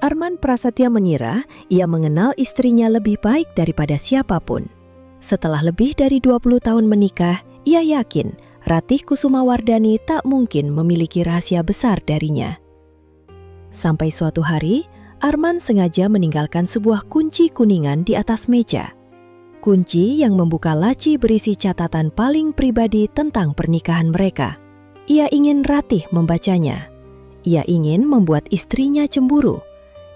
Arman Prasetya mengira ia mengenal istrinya lebih baik daripada siapapun. Setelah lebih dari 20 tahun menikah, ia yakin Ratih Kusumawardhani tak mungkin memiliki rahasia besar darinya. Sampai suatu hari, Arman sengaja meninggalkan sebuah kunci kuningan di atas meja. Kunci yang membuka laci berisi catatan paling pribadi tentang pernikahan mereka. Ia ingin Ratih membacanya. Ia ingin membuat istrinya cemburu.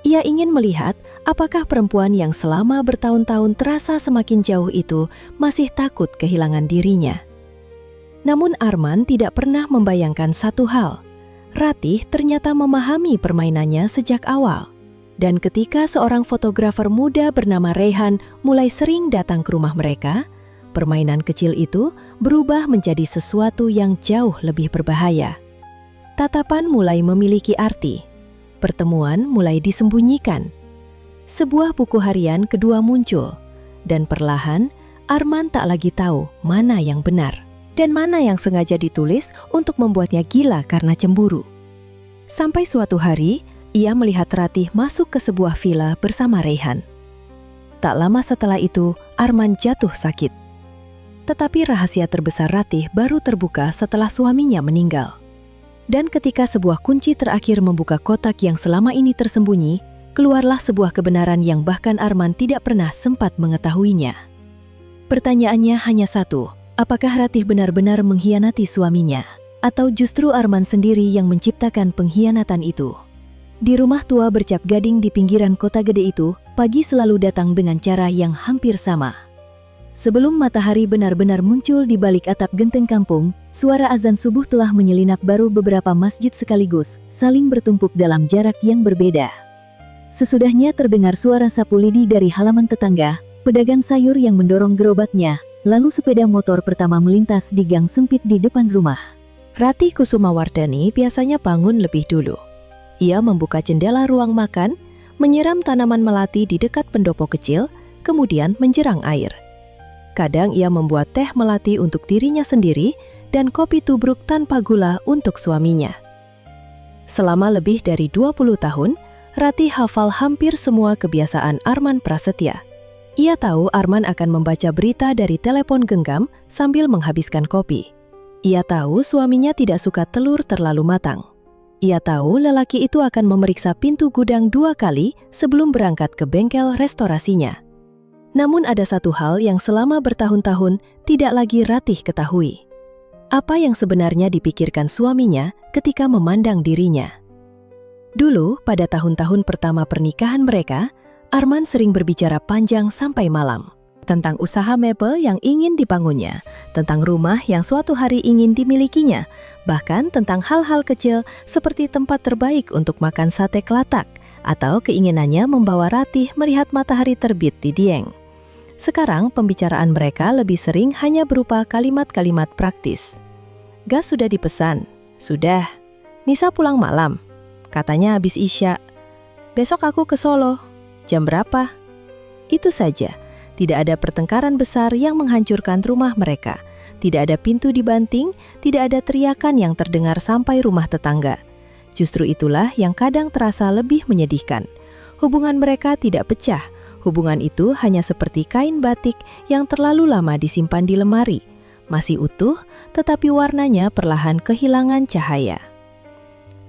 Ia ingin melihat apakah perempuan yang selama bertahun-tahun terasa semakin jauh itu masih takut kehilangan dirinya. Namun Arman tidak pernah membayangkan satu hal. Ratih ternyata memahami permainannya sejak awal. Dan ketika seorang fotografer muda bernama Rehan mulai sering datang ke rumah mereka, permainan kecil itu berubah menjadi sesuatu yang jauh lebih berbahaya. Tatapan mulai memiliki arti. Pertemuan mulai disembunyikan. Sebuah buku harian kedua muncul, dan perlahan Arman tak lagi tahu mana yang benar dan mana yang sengaja ditulis untuk membuatnya gila karena cemburu. Sampai suatu hari, ia melihat Ratih masuk ke sebuah villa bersama Rehan. Tak lama setelah itu, Arman jatuh sakit. Tetapi rahasia terbesar Ratih baru terbuka setelah suaminya meninggal. Dan ketika sebuah kunci terakhir membuka kotak yang selama ini tersembunyi, keluarlah sebuah kebenaran yang bahkan Arman tidak pernah sempat mengetahuinya. Pertanyaannya hanya satu, apakah Ratih benar-benar mengkhianati suaminya? Atau justru Arman sendiri yang menciptakan pengkhianatan itu? Di rumah tua bercap gading di pinggiran kota gede itu, pagi selalu datang dengan cara yang hampir sama. Sebelum matahari benar-benar muncul di balik atap genteng kampung, suara azan subuh telah menyelinap baru beberapa masjid sekaligus, saling bertumpuk dalam jarak yang berbeda. Sesudahnya terdengar suara sapu lidi dari halaman tetangga, pedagang sayur yang mendorong gerobaknya, lalu sepeda motor pertama melintas di gang sempit di depan rumah. Ratih Kusumawardhani biasanya bangun lebih dulu. Ia membuka jendela ruang makan, menyiram tanaman melati di dekat pendopo kecil, kemudian menjerang air. Kadang ia membuat teh melati untuk dirinya sendiri dan kopi tubruk tanpa gula untuk suaminya. Selama lebih dari 20 tahun, Ratih hafal hampir semua kebiasaan Arman Prasetya. Ia tahu Arman akan membaca berita dari telepon genggam sambil menghabiskan kopi. Ia tahu suaminya tidak suka telur terlalu matang. Ia tahu lelaki itu akan memeriksa pintu gudang 2 kali sebelum berangkat ke bengkel restorasinya. Namun ada satu hal yang selama bertahun-tahun tidak lagi Ratih ketahui. Apa yang sebenarnya dipikirkan suaminya ketika memandang dirinya. Dulu, pada tahun-tahun pertama pernikahan mereka, Arman sering berbicara panjang sampai malam. Tentang usaha mebel yang ingin dibangunnya, tentang rumah yang suatu hari ingin dimilikinya, bahkan tentang hal-hal kecil seperti tempat terbaik untuk makan sate kelatak, atau keinginannya membawa Ratih melihat matahari terbit di Dieng. Sekarang pembicaraan mereka lebih sering hanya berupa kalimat-kalimat praktis. Gas sudah dipesan. Sudah. Nisa pulang malam. Katanya habis Isya. Besok aku ke Solo. Jam berapa? Itu saja. Tidak ada pertengkaran besar yang menghancurkan rumah mereka. Tidak ada pintu dibanting, tidak ada teriakan yang terdengar sampai rumah tetangga. Justru itulah yang kadang terasa lebih menyedihkan. Hubungan mereka tidak pecah. Hubungan itu hanya seperti kain batik yang terlalu lama disimpan di lemari. Masih utuh, tetapi warnanya perlahan kehilangan cahaya.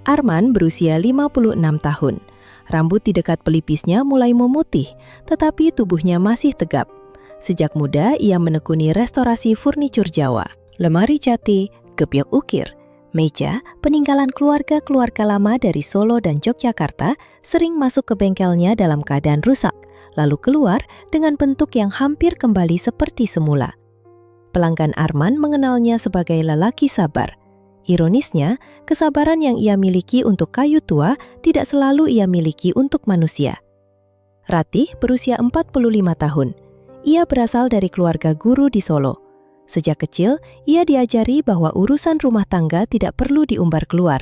Arman berusia 56 tahun. Rambut di dekat pelipisnya mulai memutih, tetapi tubuhnya masih tegap. Sejak muda, ia menekuni restorasi furnitur Jawa. Lemari jati, gebyok ukir, meja, peninggalan keluarga-keluarga lama dari Solo dan Yogyakarta sering masuk ke bengkelnya dalam keadaan rusak, lalu keluar dengan bentuk yang hampir kembali seperti semula. Pelanggan Arman mengenalnya sebagai lelaki sabar. Ironisnya, kesabaran yang ia miliki untuk kayu tua tidak selalu ia miliki untuk manusia. Ratih berusia 45 tahun. Ia berasal dari keluarga guru di Solo. Sejak kecil, ia diajari bahwa urusan rumah tangga tidak perlu diumbar keluar.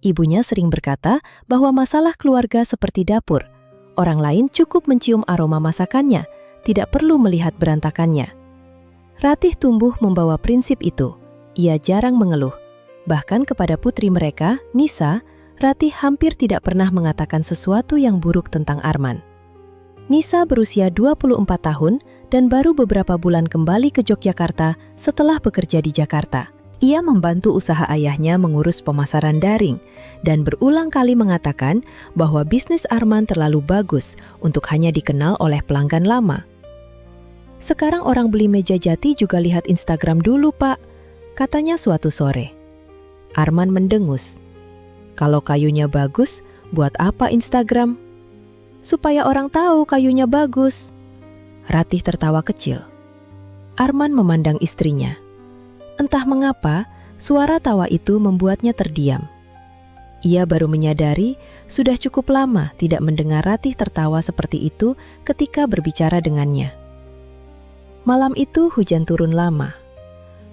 Ibunya sering berkata bahwa masalah keluarga seperti dapur. Orang lain cukup mencium aroma masakannya, tidak perlu melihat berantakannya. Ratih tumbuh membawa prinsip itu. Ia jarang mengeluh. Bahkan kepada putri mereka, Nisa, Ratih hampir tidak pernah mengatakan sesuatu yang buruk tentang Arman. Nisa berusia 24 tahun dan baru beberapa bulan kembali ke Yogyakarta setelah bekerja di Jakarta. Ia membantu usaha ayahnya mengurus pemasaran daring dan berulang kali mengatakan bahwa bisnis Arman terlalu bagus untuk hanya dikenal oleh pelanggan lama. "Sekarang orang beli meja jati juga lihat Instagram dulu, Pak," katanya suatu sore. Arman mendengus. "Kalau kayunya bagus, buat apa Instagram?" "Supaya orang tahu kayunya bagus." Ratih tertawa kecil. Arman memandang istrinya. Entah mengapa, suara tawa itu membuatnya terdiam. Ia baru menyadari sudah cukup lama tidak mendengar Ratih tertawa seperti itu ketika berbicara dengannya. Malam itu hujan turun lama.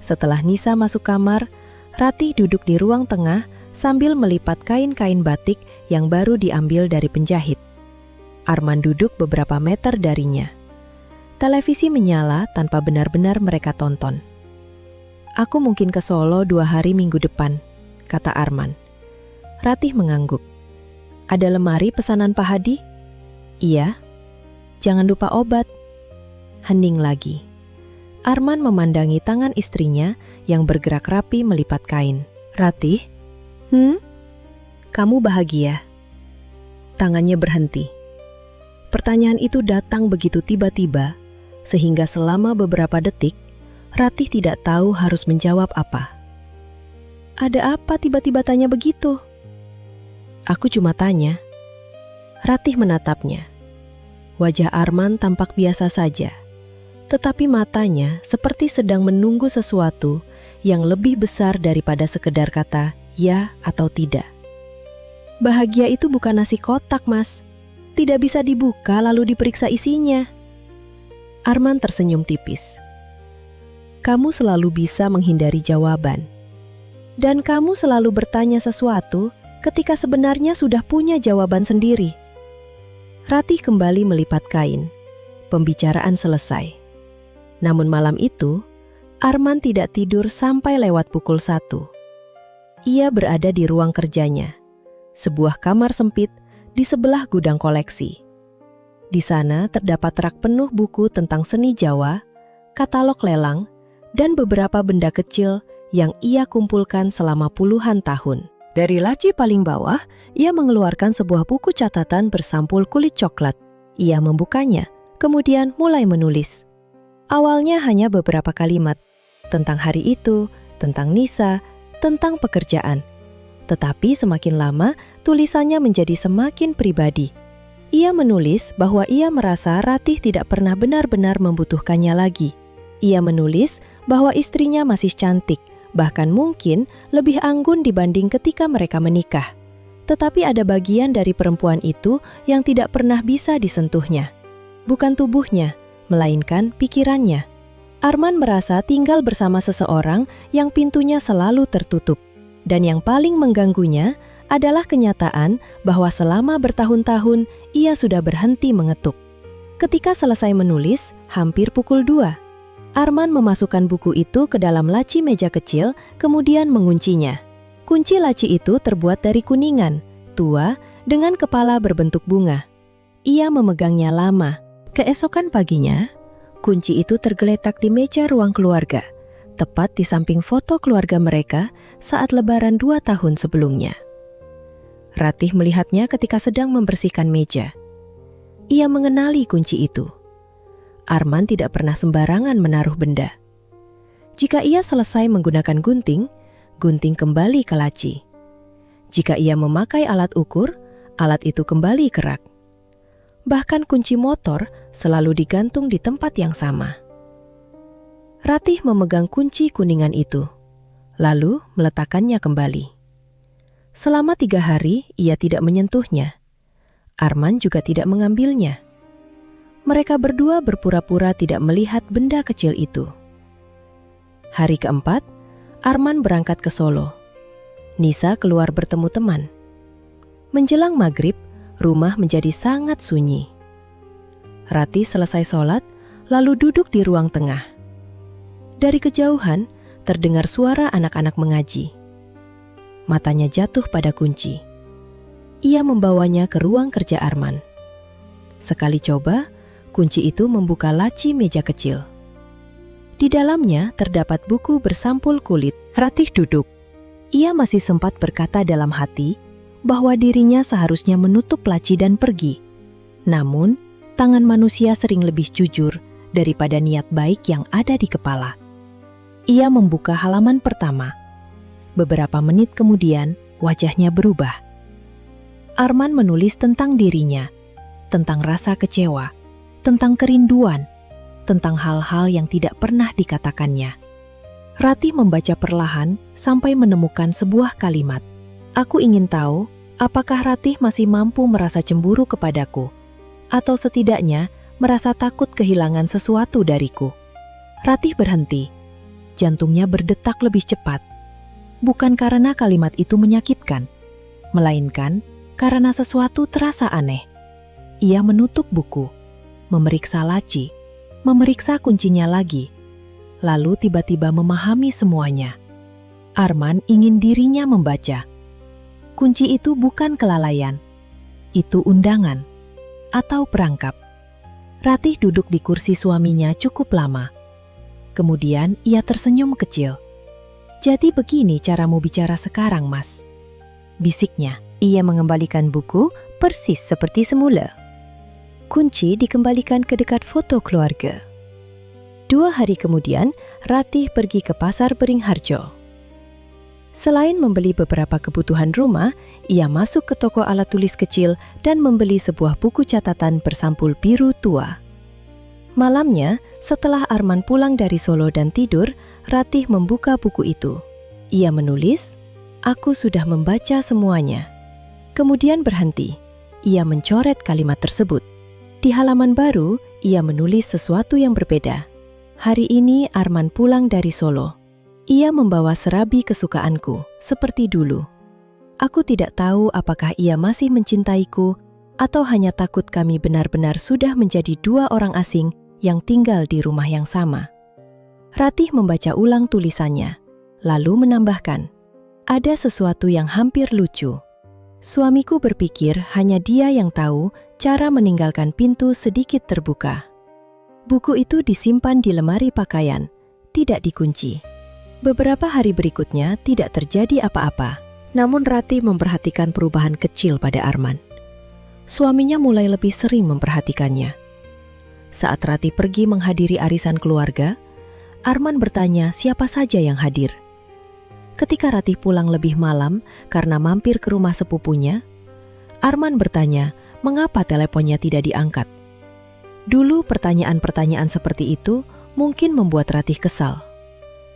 Setelah Nisa masuk kamar, Ratih duduk di ruang tengah sambil melipat kain-kain batik yang baru diambil dari penjahit. Arman duduk beberapa meter darinya. Televisi menyala tanpa benar-benar mereka tonton. "Aku mungkin ke Solo 2 hari minggu depan," kata Arman. Ratih mengangguk. "Ada lemari pesanan Pak Hadi?" "Iya." "Jangan lupa obat." Hening lagi. Arman memandangi tangan istrinya yang bergerak rapi melipat kain. "Ratih, kamu bahagia?" Tangannya berhenti. Pertanyaan itu datang begitu tiba-tiba, sehingga selama beberapa detik, Ratih tidak tahu harus menjawab apa. "Ada apa tiba-tiba tanya begitu?" "Aku cuma tanya." Ratih menatapnya. Wajah Arman tampak biasa saja, tetapi matanya seperti sedang menunggu sesuatu yang lebih besar daripada sekedar kata ya atau tidak. "Bahagia itu bukan nasi kotak, Mas. Tidak bisa dibuka lalu diperiksa isinya." Arman tersenyum tipis. "Kamu selalu bisa menghindari jawaban. Dan kamu selalu bertanya sesuatu ketika sebenarnya sudah punya jawaban sendiri." Ratih kembali melipat kain. Pembicaraan selesai. Namun malam itu, Arman tidak tidur sampai lewat pukul 1. Ia berada di ruang kerjanya, sebuah kamar sempit di sebelah gudang koleksi. Di sana terdapat rak penuh buku tentang seni Jawa, katalog lelang, dan beberapa benda kecil yang ia kumpulkan selama puluhan tahun. Dari laci paling bawah, ia mengeluarkan sebuah buku catatan bersampul kulit coklat. Ia membukanya, kemudian mulai menulis. Awalnya hanya beberapa kalimat, tentang hari itu, tentang Nisa, tentang pekerjaan. Tetapi semakin lama, tulisannya menjadi semakin pribadi. Ia menulis bahwa ia merasa Ratih tidak pernah benar-benar membutuhkannya lagi. Ia menulis bahwa istrinya masih cantik, bahkan mungkin lebih anggun dibanding ketika mereka menikah. Tetapi ada bagian dari perempuan itu yang tidak pernah bisa disentuhnya. Bukan tubuhnya, melainkan pikirannya. Arman merasa tinggal bersama seseorang yang pintunya selalu tertutup. Dan yang paling mengganggunya adalah kenyataan bahwa selama bertahun-tahun ia sudah berhenti mengetuk. Ketika selesai menulis, hampir pukul 2. Arman memasukkan buku itu ke dalam laci meja kecil, kemudian menguncinya. Kunci laci itu terbuat dari kuningan, tua, dengan kepala berbentuk bunga. Ia memegangnya lama. Keesokan paginya, kunci itu tergeletak di meja ruang keluarga, tepat di samping foto keluarga mereka saat Lebaran 2 tahun sebelumnya. Ratih melihatnya ketika sedang membersihkan meja. Ia mengenali kunci itu. Arman tidak pernah sembarangan menaruh benda. Jika ia selesai menggunakan gunting, gunting kembali ke laci. Jika ia memakai alat ukur, alat itu kembali ke rak. Bahkan kunci motor selalu digantung di tempat yang sama. Ratih memegang kunci kuningan itu, lalu meletakkannya kembali. Selama 3 hari, ia tidak menyentuhnya. Arman juga tidak mengambilnya. Mereka berdua berpura-pura tidak melihat benda kecil itu. Hari keempat, Arman berangkat ke Solo. Nisa keluar bertemu teman. Menjelang maghrib, rumah menjadi sangat sunyi. Ratih selesai sholat, lalu duduk di ruang tengah. Dari kejauhan, terdengar suara anak-anak mengaji. Matanya jatuh pada kunci. Ia membawanya ke ruang kerja Arman. Sekali coba, kunci itu membuka laci meja kecil. Di dalamnya terdapat buku bersampul kulit. Ratih duduk. Ia masih sempat berkata dalam hati bahwa dirinya seharusnya menutup laci dan pergi. Namun, tangan manusia sering lebih jujur daripada niat baik yang ada di kepala. Ia membuka halaman pertama. Beberapa menit kemudian, wajahnya berubah. Arman menulis tentang dirinya, tentang rasa kecewa, tentang kerinduan, tentang hal-hal yang tidak pernah dikatakannya. Ratih membaca perlahan sampai menemukan sebuah kalimat. Aku ingin tahu, apakah Ratih masih mampu merasa cemburu kepadaku, atau setidaknya merasa takut kehilangan sesuatu dariku. Ratih berhenti. Jantungnya berdetak lebih cepat. Bukan karena kalimat itu menyakitkan, melainkan karena sesuatu terasa aneh. Ia menutup buku, memeriksa laci, memeriksa kuncinya lagi, lalu tiba-tiba memahami semuanya. Arman ingin dirinya membaca. Kunci itu bukan kelalaian, itu undangan atau perangkap. Ratih duduk di kursi suaminya cukup lama. Kemudian ia tersenyum kecil. Jadi begini caramu bicara sekarang, Mas, bisiknya. Ia mengembalikan buku persis seperti semula. Kunci dikembalikan ke dekat foto keluarga. 2 hari kemudian, Ratih pergi ke pasar Beringharjo. Selain membeli beberapa kebutuhan rumah, ia masuk ke toko alat tulis kecil dan membeli sebuah buku catatan bersampul biru tua. Malamnya, setelah Arman pulang dari Solo dan tidur, Ratih membuka buku itu. Ia menulis, "Aku sudah membaca semuanya." Kemudian berhenti. Ia mencoret kalimat tersebut. Di halaman baru, ia menulis sesuatu yang berbeda. Hari ini Arman pulang dari Solo. Ia membawa serabi kesukaanku, seperti dulu. Aku tidak tahu apakah ia masih mencintaiku, atau hanya takut kami benar-benar sudah menjadi 2 orang asing yang tinggal di rumah yang sama. Ratih membaca ulang tulisannya, lalu menambahkan, ada sesuatu yang hampir lucu. Suamiku berpikir hanya dia yang tahu cara meninggalkan pintu sedikit terbuka. Buku itu disimpan di lemari pakaian, tidak dikunci. Beberapa hari berikutnya tidak terjadi apa-apa. Namun Ratih memperhatikan perubahan kecil pada Arman. Suaminya mulai lebih sering memperhatikannya. Saat Ratih pergi menghadiri arisan keluarga, Arman bertanya siapa saja yang hadir. Ketika Ratih pulang lebih malam karena mampir ke rumah sepupunya, Arman bertanya mengapa teleponnya tidak diangkat. Dulu pertanyaan-pertanyaan seperti itu mungkin membuat Ratih kesal.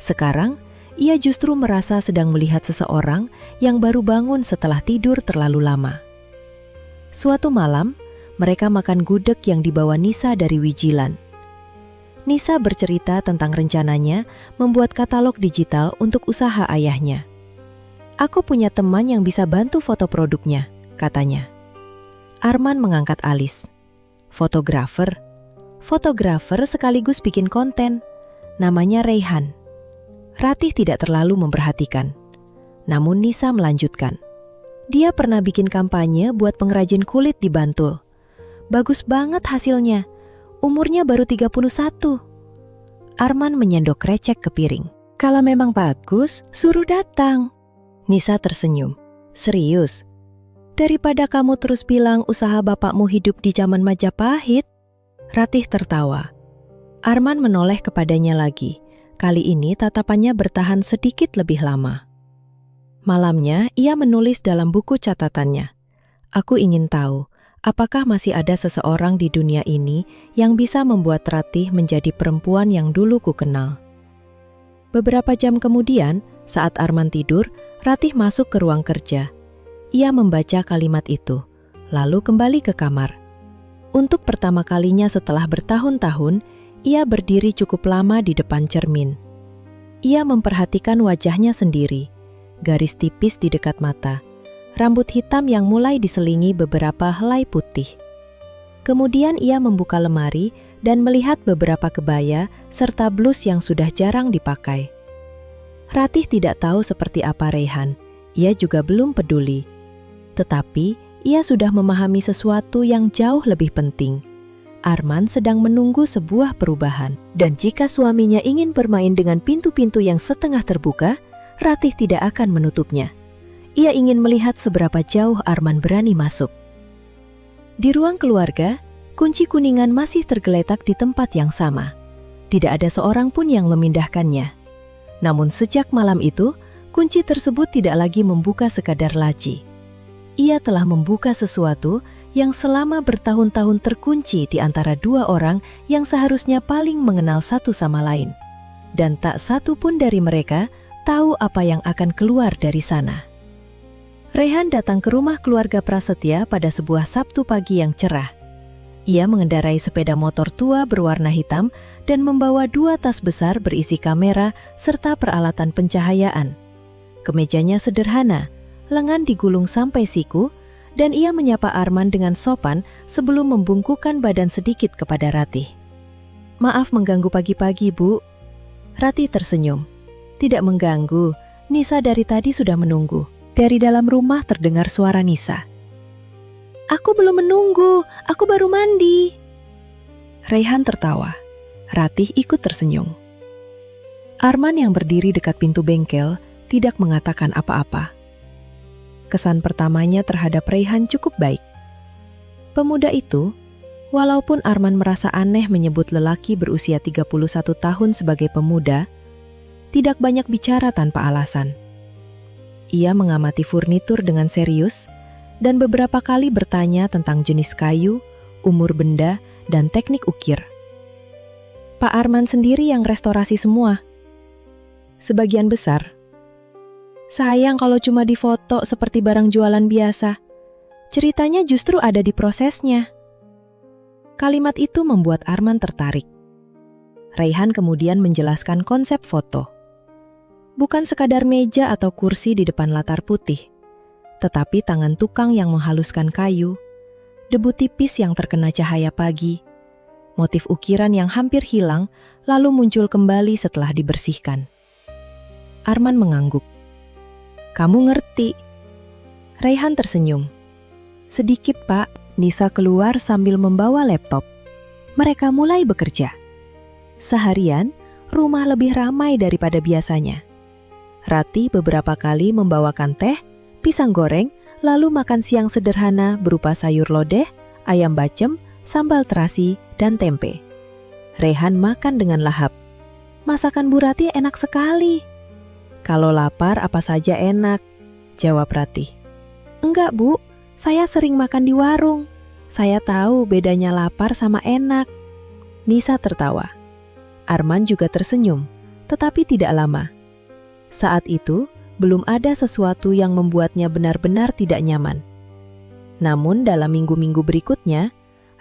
Sekarang, ia justru merasa sedang melihat seseorang yang baru bangun setelah tidur terlalu lama. Suatu malam, mereka makan gudeg yang dibawa Nisa dari Wijilan. Nisa bercerita tentang rencananya membuat katalog digital untuk usaha ayahnya. Aku punya teman yang bisa bantu foto produknya, katanya. Arman mengangkat alis. Fotografer? Fotografer sekaligus bikin konten. Namanya Reyhan. Ratih tidak terlalu memperhatikan. Namun Nisa melanjutkan. Dia pernah bikin kampanye buat pengrajin kulit di Bantul. Bagus banget hasilnya. Umurnya baru 31. Arman menyendok krecek ke piring. Kalau memang bagus, suruh datang. Nisa tersenyum. Serius? Daripada kamu terus bilang usaha bapakmu hidup di zaman Majapahit. Ratih tertawa. Arman menoleh kepadanya lagi. Kali ini tatapannya bertahan sedikit lebih lama. Malamnya, ia menulis dalam buku catatannya. Aku ingin tahu, apakah masih ada seseorang di dunia ini yang bisa membuat Ratih menjadi perempuan yang dulu ku kenal. Beberapa jam kemudian, saat Arman tidur, Ratih masuk ke ruang kerja. Ia membaca kalimat itu, lalu kembali ke kamar. Untuk pertama kalinya setelah bertahun-tahun, ia berdiri cukup lama di depan cermin. Ia memperhatikan wajahnya sendiri, garis tipis di dekat mata, rambut hitam yang mulai diselingi beberapa helai putih. Kemudian ia membuka lemari dan melihat beberapa kebaya serta blus yang sudah jarang dipakai. Ratih tidak tahu seperti apa Reyhan, ia juga belum peduli. Tetapi ia sudah memahami sesuatu yang jauh lebih penting. Arman sedang menunggu sebuah perubahan. Dan jika suaminya ingin bermain dengan pintu-pintu yang setengah terbuka, Ratih tidak akan menutupnya. Ia ingin melihat seberapa jauh Arman berani masuk. Di ruang keluarga, kunci kuningan masih tergeletak di tempat yang sama. Tidak ada seorang pun yang memindahkannya. Namun sejak malam itu, kunci tersebut tidak lagi membuka sekadar laci. Ia telah membuka sesuatu yang selama bertahun-tahun terkunci di antara dua orang yang seharusnya paling mengenal satu sama lain. Dan tak satu pun dari mereka tahu apa yang akan keluar dari sana. Raihan datang ke rumah keluarga Prasetya pada sebuah Sabtu pagi yang cerah. Ia mengendarai sepeda motor tua berwarna hitam dan membawa 2 tas besar berisi kamera serta peralatan pencahayaan. Kemejanya sederhana, lengan digulung sampai siku, dan ia menyapa Arman dengan sopan sebelum membungkukkan badan sedikit kepada Ratih. "Maaf mengganggu pagi-pagi, Bu." Ratih tersenyum. "Tidak mengganggu, Nisa dari tadi sudah menunggu." Dari dalam rumah terdengar suara Nisa. "Aku belum menunggu, aku baru mandi." Raihan tertawa. Ratih ikut tersenyum. Arman yang berdiri dekat pintu bengkel tidak mengatakan apa-apa. Kesan pertamanya terhadap Raihan cukup baik. Pemuda itu, walaupun Arman merasa aneh menyebut lelaki berusia 31 tahun sebagai pemuda, tidak banyak bicara tanpa alasan. Ia mengamati furnitur dengan serius dan beberapa kali bertanya tentang jenis kayu, umur benda, dan teknik ukir. "Pak Arman sendiri yang restorasi semua?" "Sebagian besar." "Sayang kalau cuma difoto seperti barang jualan biasa. Ceritanya justru ada di prosesnya." Kalimat itu membuat Arman tertarik. Raihan kemudian menjelaskan konsep foto. Bukan sekadar meja atau kursi di depan latar putih, tetapi tangan tukang yang menghaluskan kayu, debu tipis yang terkena cahaya pagi, motif ukiran yang hampir hilang lalu muncul kembali setelah dibersihkan. Arman mengangguk. "Kamu ngerti." Raihan tersenyum. "Sedikit, Pak." Nisa keluar sambil membawa laptop. Mereka mulai bekerja. Seharian, rumah lebih ramai daripada biasanya. Ratih beberapa kali membawakan teh, pisang goreng, lalu makan siang sederhana berupa sayur lodeh, ayam bacem, sambal terasi, dan tempe. Raihan makan dengan lahap. "Masakan Bu Ratih enak sekali." "Kalau lapar apa saja enak," jawab Ratih. "Enggak, Bu. Saya sering makan di warung. Saya tahu bedanya lapar sama enak." Nisa tertawa. Arman juga tersenyum, tetapi tidak lama. Saat itu, belum ada sesuatu yang membuatnya benar-benar tidak nyaman. Namun dalam minggu-minggu berikutnya,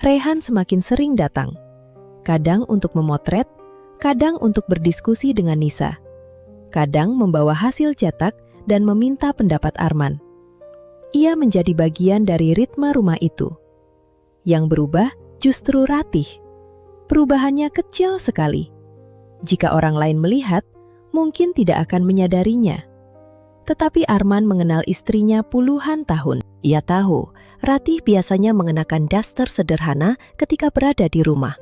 Raihan semakin sering datang. Kadang untuk memotret, kadang untuk berdiskusi dengan Nisa. Kadang membawa hasil cetak dan meminta pendapat Arman. Ia menjadi bagian dari ritme rumah itu. Yang berubah justru Ratih. Perubahannya kecil sekali. Jika orang lain melihat, mungkin tidak akan menyadarinya. Tetapi Arman mengenal istrinya puluhan tahun. Ia tahu, Ratih biasanya mengenakan daster sederhana ketika berada di rumah.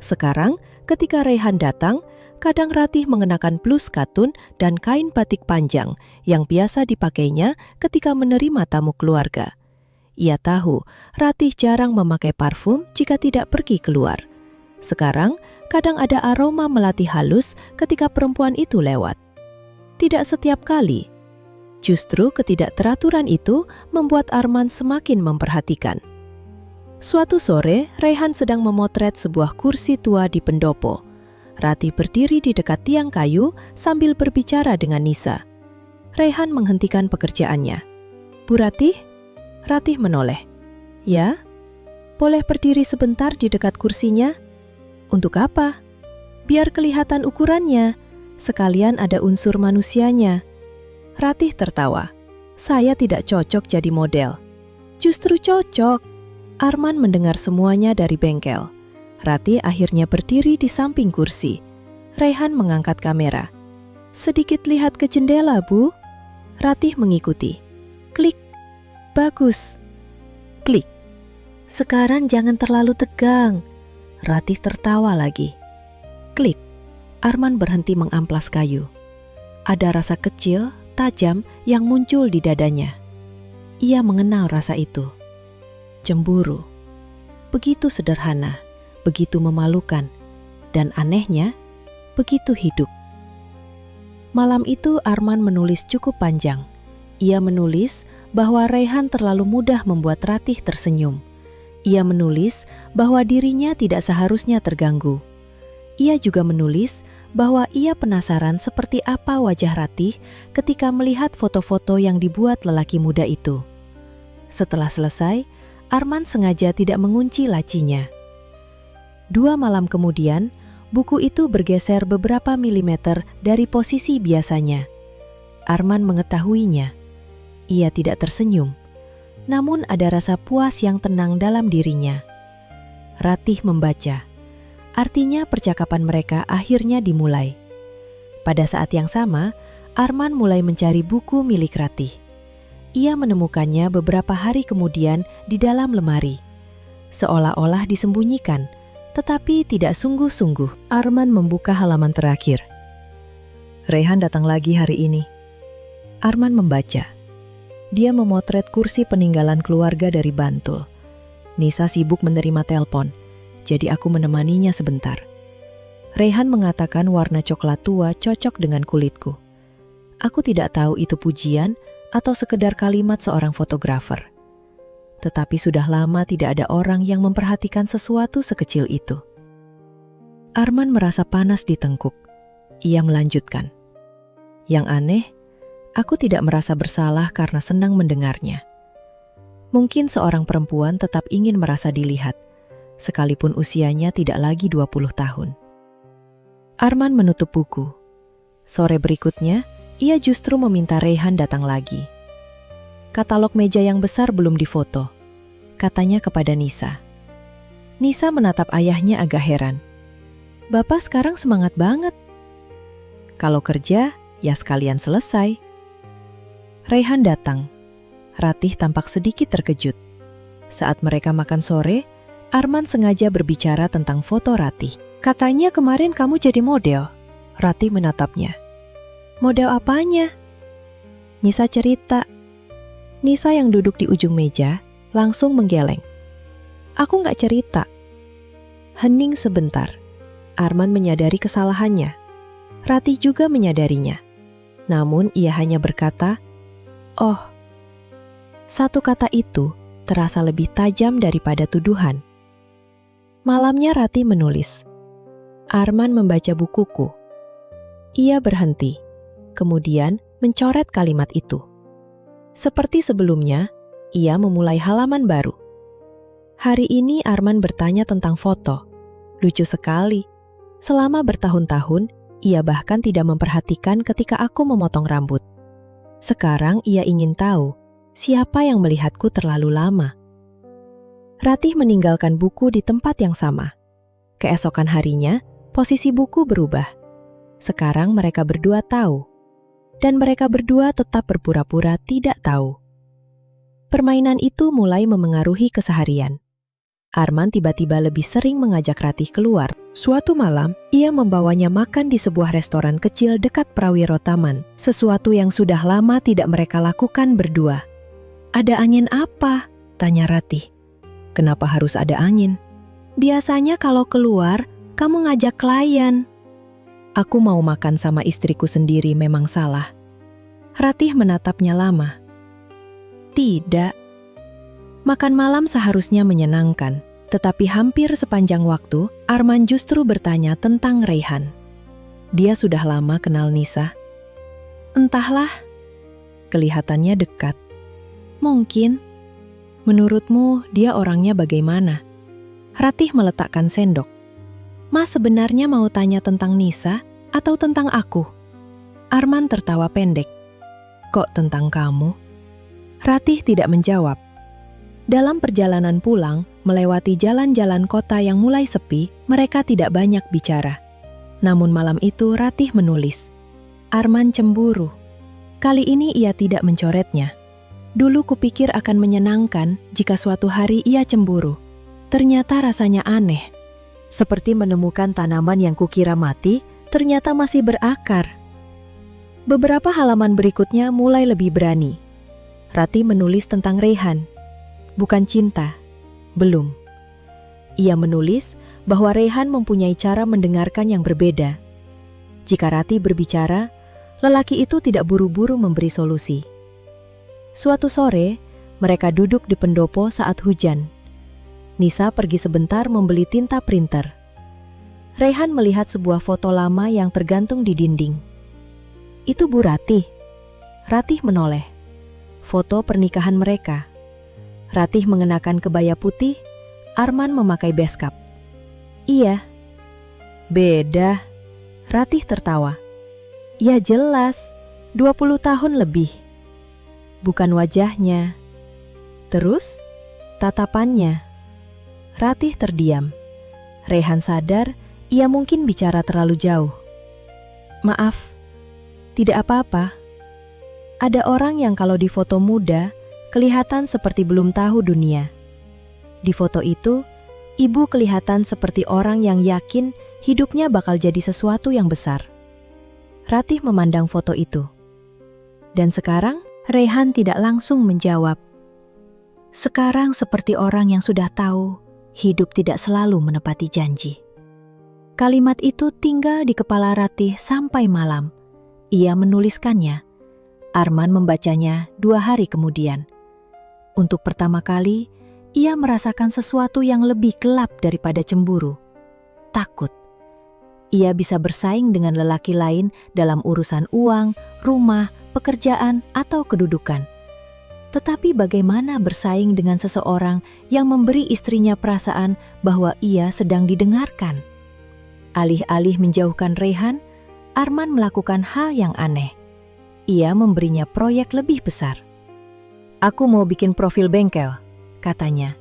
Sekarang, ketika Raihan datang, kadang Ratih mengenakan blus katun dan kain batik panjang yang biasa dipakainya ketika menerima tamu keluarga. Ia tahu, Ratih jarang memakai parfum jika tidak pergi keluar. Sekarang, kadang ada aroma melati halus ketika perempuan itu lewat. Tidak setiap kali. Justru ketidakteraturan itu membuat Arman semakin memperhatikan. Suatu sore, Raihan sedang memotret sebuah kursi tua di pendopo. Ratih berdiri di dekat tiang kayu sambil berbicara dengan Nisa. Raihan menghentikan pekerjaannya. "Bu Ratih?" Ratih menoleh. "Ya?" "Boleh berdiri sebentar di dekat kursinya?" "Untuk apa?" "Biar kelihatan ukurannya. Sekalian ada unsur manusianya." Ratih tertawa. "Saya tidak cocok jadi model." "Justru cocok." Arman mendengar semuanya dari bengkel. Ratih akhirnya berdiri di samping kursi. Raihan mengangkat kamera. "Sedikit lihat ke jendela, Bu." Ratih mengikuti. Klik. "Bagus." Sekarang jangan terlalu tegang. Ratih tertawa lagi. Klik, Arman berhenti mengamplas kayu. Ada rasa kecil, tajam yang muncul di dadanya. Ia mengenal rasa itu. Cemburu. Begitu sederhana, begitu memalukan, dan anehnya, begitu hidup. Malam itu Arman menulis cukup panjang. Ia menulis bahwa Raihan terlalu mudah membuat Ratih tersenyum. Ia menulis bahwa dirinya tidak seharusnya terganggu. Ia juga menulis bahwa ia penasaran seperti apa wajah Ratih ketika melihat foto-foto yang dibuat lelaki muda itu. Setelah selesai, Arman sengaja tidak mengunci lacinya. 2 malam kemudian, buku itu bergeser beberapa milimeter dari posisi biasanya. Arman mengetahuinya. Ia tidak tersenyum, namun ada rasa puas yang tenang dalam dirinya. Ratih membaca. Artinya percakapan mereka akhirnya dimulai. Pada saat yang sama, Arman mulai mencari buku milik Ratih. Ia menemukannya beberapa hari kemudian di dalam lemari. Seolah-olah disembunyikan, tetapi tidak sungguh-sungguh. Arman membuka halaman terakhir. Raihan datang lagi hari ini. Arman membaca. Dia memotret kursi peninggalan keluarga dari Bantul. Nisa sibuk menerima telepon, jadi aku menemaninya sebentar. Raihan mengatakan warna coklat tua cocok dengan kulitku. Aku tidak tahu itu pujian atau sekedar kalimat seorang fotografer. Tetapi sudah lama tidak ada orang yang memperhatikan sesuatu sekecil itu. Arman merasa panas di tengkuk. Ia melanjutkan. Yang aneh, aku tidak merasa bersalah karena senang mendengarnya. Mungkin seorang perempuan tetap ingin merasa dilihat, sekalipun usianya tidak lagi 20 tahun. Arman menutup buku. Sore berikutnya, ia justru meminta Raihan datang lagi. Katalog meja yang besar belum difoto, katanya kepada Nisa. Nisa menatap ayahnya agak heran. Bapak sekarang semangat banget. Kalau kerja, ya sekalian selesai. Raihan datang. Ratih tampak sedikit terkejut. Saat mereka makan sore, Arman sengaja berbicara tentang foto Ratih. Katanya kemarin kamu jadi model. Ratih menatapnya. Model apanya? Nisa cerita. Nisa yang duduk di ujung meja langsung menggeleng. Aku nggak cerita. Hening sebentar. Arman menyadari kesalahannya. Ratih juga menyadarinya. Namun ia hanya berkata, "Oh." Satu kata itu terasa lebih tajam daripada tuduhan. Malamnya Ratih menulis. Arman membaca bukuku. Ia berhenti, kemudian mencoret kalimat itu. Seperti sebelumnya, ia memulai halaman baru. Hari ini Arman bertanya tentang foto. Lucu sekali. Selama bertahun-tahun, ia bahkan tidak memperhatikan ketika aku memotong rambut. Sekarang ia ingin tahu, siapa yang melihatku terlalu lama. Ratih meninggalkan buku di tempat yang sama. Keesokan harinya, posisi buku berubah. Sekarang mereka berdua tahu. Dan mereka berdua tetap berpura-pura tidak tahu. Permainan itu mulai memengaruhi keseharian. Arman tiba-tiba lebih sering mengajak Ratih keluar. Suatu malam, ia membawanya makan di sebuah restoran kecil dekat Prawiro Taman, sesuatu yang sudah lama tidak mereka lakukan berdua. Ada angin apa? Tanya Ratih. Kenapa harus ada angin? Biasanya kalau keluar, kamu ngajak klien. Aku mau makan sama istriku sendiri memang salah. Ratih menatapnya lama. Tidak. Makan malam seharusnya menyenangkan, tetapi hampir sepanjang waktu, Arman justru bertanya tentang Raihan. Dia sudah lama kenal Nisa. Entahlah, kelihatannya dekat. Mungkin. Menurutmu dia orangnya bagaimana? Ratih meletakkan sendok. Mas sebenarnya mau tanya tentang Nisa atau tentang aku? Arman tertawa pendek. Kok tentang kamu? Ratih tidak menjawab. Dalam perjalanan pulang, melewati jalan-jalan kota yang mulai sepi, mereka tidak banyak bicara. Namun malam itu Ratih menulis. Arman cemburu. Kali ini ia tidak mencoretnya. Dulu kupikir akan menyenangkan jika suatu hari ia cemburu. Ternyata rasanya aneh. Seperti menemukan tanaman yang kukira mati, ternyata masih berakar. Beberapa halaman berikutnya mulai lebih berani. Ratih menulis tentang Reyhan. Bukan cinta. Belum. Ia menulis bahwa Reyhan mempunyai cara mendengarkan yang berbeda. Jika Ratih berbicara, lelaki itu tidak buru-buru memberi solusi. Suatu sore, mereka duduk di pendopo saat hujan. Nisa pergi sebentar membeli tinta printer. Reyhan melihat sebuah foto lama yang tergantung di dinding. Itu Bu Ratih. Ratih menoleh. Foto pernikahan mereka. Ratih mengenakan kebaya putih, Arman memakai beskap. Iya. Beda. Ratih tertawa. Ya jelas, 20 tahun lebih. Bukan wajahnya. Terus, tatapannya. Ratih terdiam. Reyhan sadar ia mungkin bicara terlalu jauh. Maaf, tidak apa-apa. Ada orang yang kalau di foto muda, kelihatan seperti belum tahu dunia. Di foto itu, ibu kelihatan seperti orang yang yakin hidupnya bakal jadi sesuatu yang besar. Ratih memandang foto itu. Dan sekarang, Reyhan tidak langsung menjawab. Sekarang seperti orang yang sudah tahu, hidup tidak selalu menepati janji. Kalimat itu tinggal di kepala Ratih sampai malam. Ia menuliskannya. Arman membacanya 2 hari kemudian. Untuk pertama kali, ia merasakan sesuatu yang lebih gelap daripada cemburu. Takut. Ia bisa bersaing dengan lelaki lain dalam urusan uang, rumah, pekerjaan, atau kedudukan. Tetapi bagaimana bersaing dengan seseorang yang memberi istrinya perasaan bahwa ia sedang didengarkan? Alih-alih menjauhkan Reyhan, Arman melakukan hal yang aneh. Ia memberinya proyek lebih besar. Aku mau bikin profil bengkel, katanya.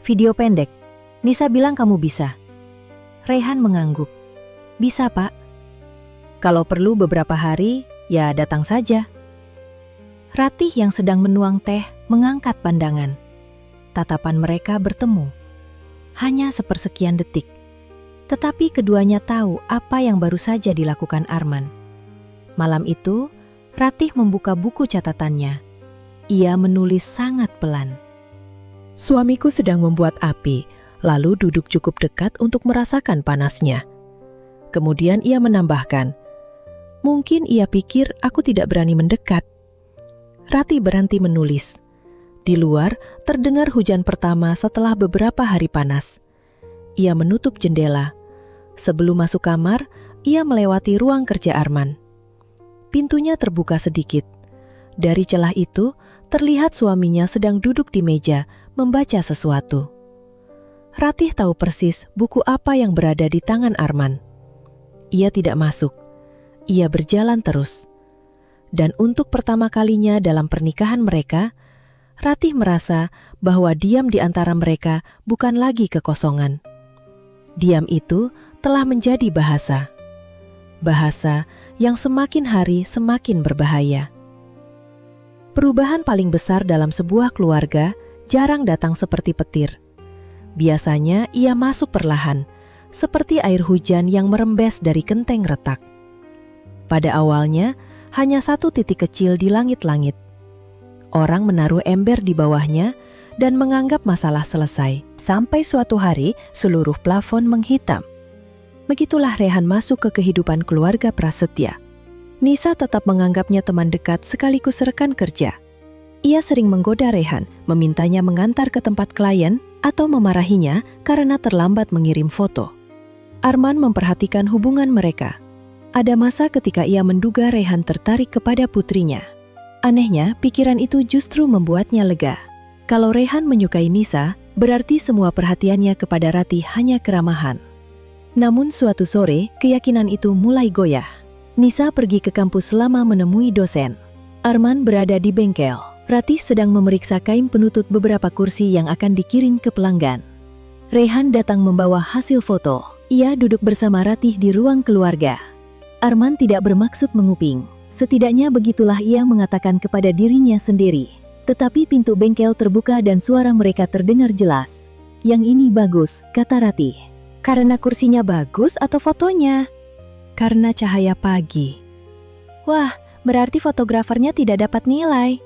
Video pendek. Nisa bilang kamu bisa. Reyhan mengangguk. Bisa, Pak. Kalau perlu beberapa hari, ya datang saja. Ratih yang sedang menuang teh mengangkat pandangan. Tatapan mereka bertemu. Hanya sepersekian detik. Tetapi keduanya tahu apa yang baru saja dilakukan Arman. Malam itu, Ratih membuka buku catatannya. Ia menulis sangat pelan. Suamiku sedang membuat api, lalu duduk cukup dekat untuk merasakan panasnya. Kemudian ia menambahkan, mungkin ia pikir aku tidak berani mendekat. Ratih berhenti menulis. Di luar, terdengar hujan pertama setelah beberapa hari panas. Ia menutup jendela. Sebelum masuk kamar, ia melewati ruang kerja Arman. Pintunya terbuka sedikit. Dari celah itu, terlihat suaminya sedang duduk di meja, membaca sesuatu. Ratih tahu persis buku apa yang berada di tangan Arman. Ia tidak masuk. Ia berjalan terus. Dan untuk pertama kalinya dalam pernikahan mereka, Ratih merasa bahwa diam di antara mereka bukan lagi kekosongan. Diam itu telah menjadi bahasa. Bahasa yang semakin hari semakin berbahaya. Perubahan paling besar dalam sebuah keluarga jarang datang seperti petir. Biasanya ia masuk perlahan, seperti air hujan yang merembes dari genteng retak. Pada awalnya, hanya satu titik kecil di langit-langit. Orang menaruh ember di bawahnya dan menganggap masalah selesai. Sampai suatu hari, seluruh plafon menghitam. Begitulah Reyhan masuk ke kehidupan keluarga prasetya. Nisa tetap menganggapnya teman dekat sekaligus rekan kerja. Ia sering menggoda Reyhan, memintanya mengantar ke tempat klien atau memarahinya karena terlambat mengirim foto. Arman memperhatikan hubungan mereka. Ada masa ketika ia menduga Reyhan tertarik kepada putrinya. Anehnya, pikiran itu justru membuatnya lega. Kalau Reyhan menyukai Nisa, berarti semua perhatiannya kepada Ratih hanya keramahan. Namun suatu sore, keyakinan itu mulai goyah. Nisa pergi ke kampus lama menemui dosen. Arman berada di bengkel. Ratih sedang memeriksa kain penutup beberapa kursi yang akan dikirim ke pelanggan. Reyhan datang membawa hasil foto. Ia duduk bersama Ratih di ruang keluarga. Arman tidak bermaksud menguping. Setidaknya begitulah ia mengatakan kepada dirinya sendiri. Tetapi pintu bengkel terbuka dan suara mereka terdengar jelas. "Yang ini bagus," kata Ratih. Karena kursinya bagus atau fotonya? Karena cahaya pagi. Wah, berarti fotografernya tidak dapat nilai.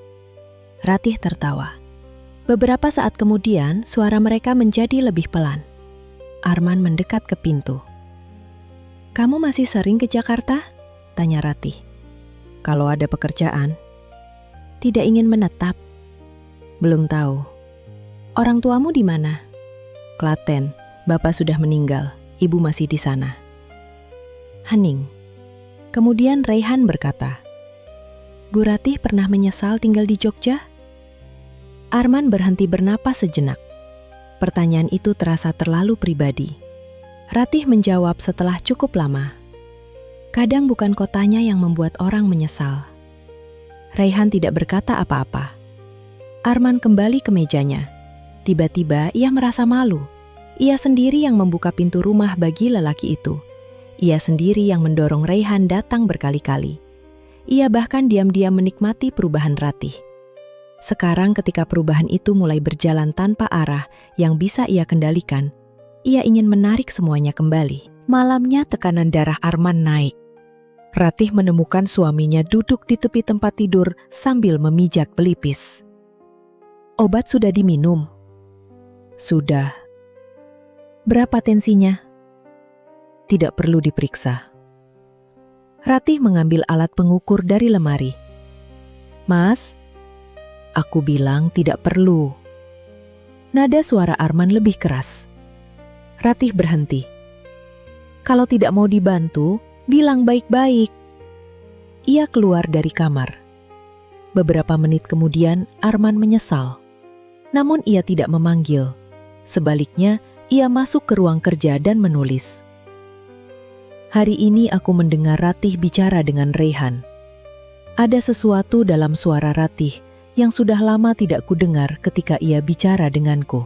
Ratih tertawa. Beberapa saat kemudian, suara mereka menjadi lebih pelan. Arman mendekat ke pintu. "Kamu masih sering ke Jakarta?" tanya Ratih. "Kalau ada pekerjaan." "Tidak ingin menetap?" "Belum tahu." "Orang tuamu di mana?" "Klaten, bapak sudah meninggal, ibu masih di sana." Hening. Kemudian Raihan berkata, "Bu Ratih pernah menyesal tinggal di Jogja?" Arman berhenti bernapas sejenak. Pertanyaan itu terasa terlalu pribadi. Ratih menjawab setelah cukup lama. "Kadang bukan kotanya yang membuat orang menyesal." Raihan tidak berkata apa-apa. Arman kembali ke mejanya. Tiba-tiba ia merasa malu. Ia sendiri yang membuka pintu rumah bagi lelaki itu. Ia sendiri yang mendorong Raihan datang berkali-kali. Ia bahkan diam-diam menikmati perubahan Ratih. Sekarang ketika perubahan itu mulai berjalan tanpa arah yang bisa ia kendalikan, ia ingin menarik semuanya kembali. Malamnya tekanan darah Arman naik. Ratih menemukan suaminya duduk di tepi tempat tidur sambil memijat pelipis. "Obat sudah diminum?" "Sudah." "Berapa tensinya?" "Tidak perlu diperiksa." Ratih mengambil alat pengukur dari lemari. "Mas," "Aku bilang tidak perlu." Nada suara Arman lebih keras. Ratih berhenti. "Kalau tidak mau dibantu, bilang baik-baik." Ia keluar dari kamar. Beberapa menit kemudian Arman menyesal. Namun ia tidak memanggil. Sebaliknya, ia masuk ke ruang kerja dan menulis. "Hari ini aku mendengar Ratih bicara dengan Raihan. Ada sesuatu dalam suara Ratih yang sudah lama tidak kudengar ketika ia bicara denganku.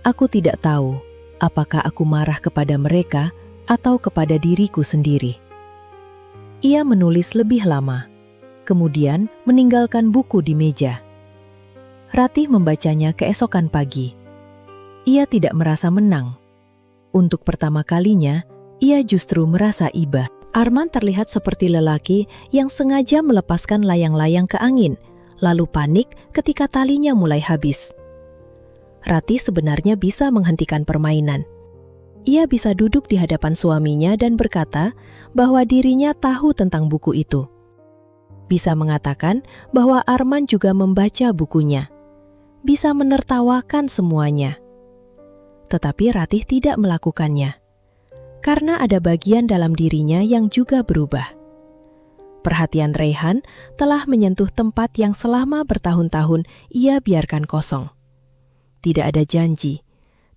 Aku tidak tahu apakah aku marah kepada mereka atau kepada diriku sendiri." Ia menulis lebih lama, kemudian meninggalkan buku di meja. Ratih membacanya keesokan pagi. Ia tidak merasa menang. Untuk pertama kalinya, ia justru merasa iba. Arman terlihat seperti lelaki yang sengaja melepaskan layang-layang ke angin, lalu panik ketika talinya mulai habis. Ratih sebenarnya bisa menghentikan permainan. Ia bisa duduk di hadapan suaminya dan berkata bahwa dirinya tahu tentang buku itu. Bisa mengatakan bahwa Arman juga membaca bukunya. Bisa menertawakan semuanya. Tetapi Ratih tidak melakukannya. Karena ada bagian dalam dirinya yang juga berubah. Perhatian Raihan telah menyentuh tempat yang selama bertahun-tahun ia biarkan kosong. Tidak ada janji,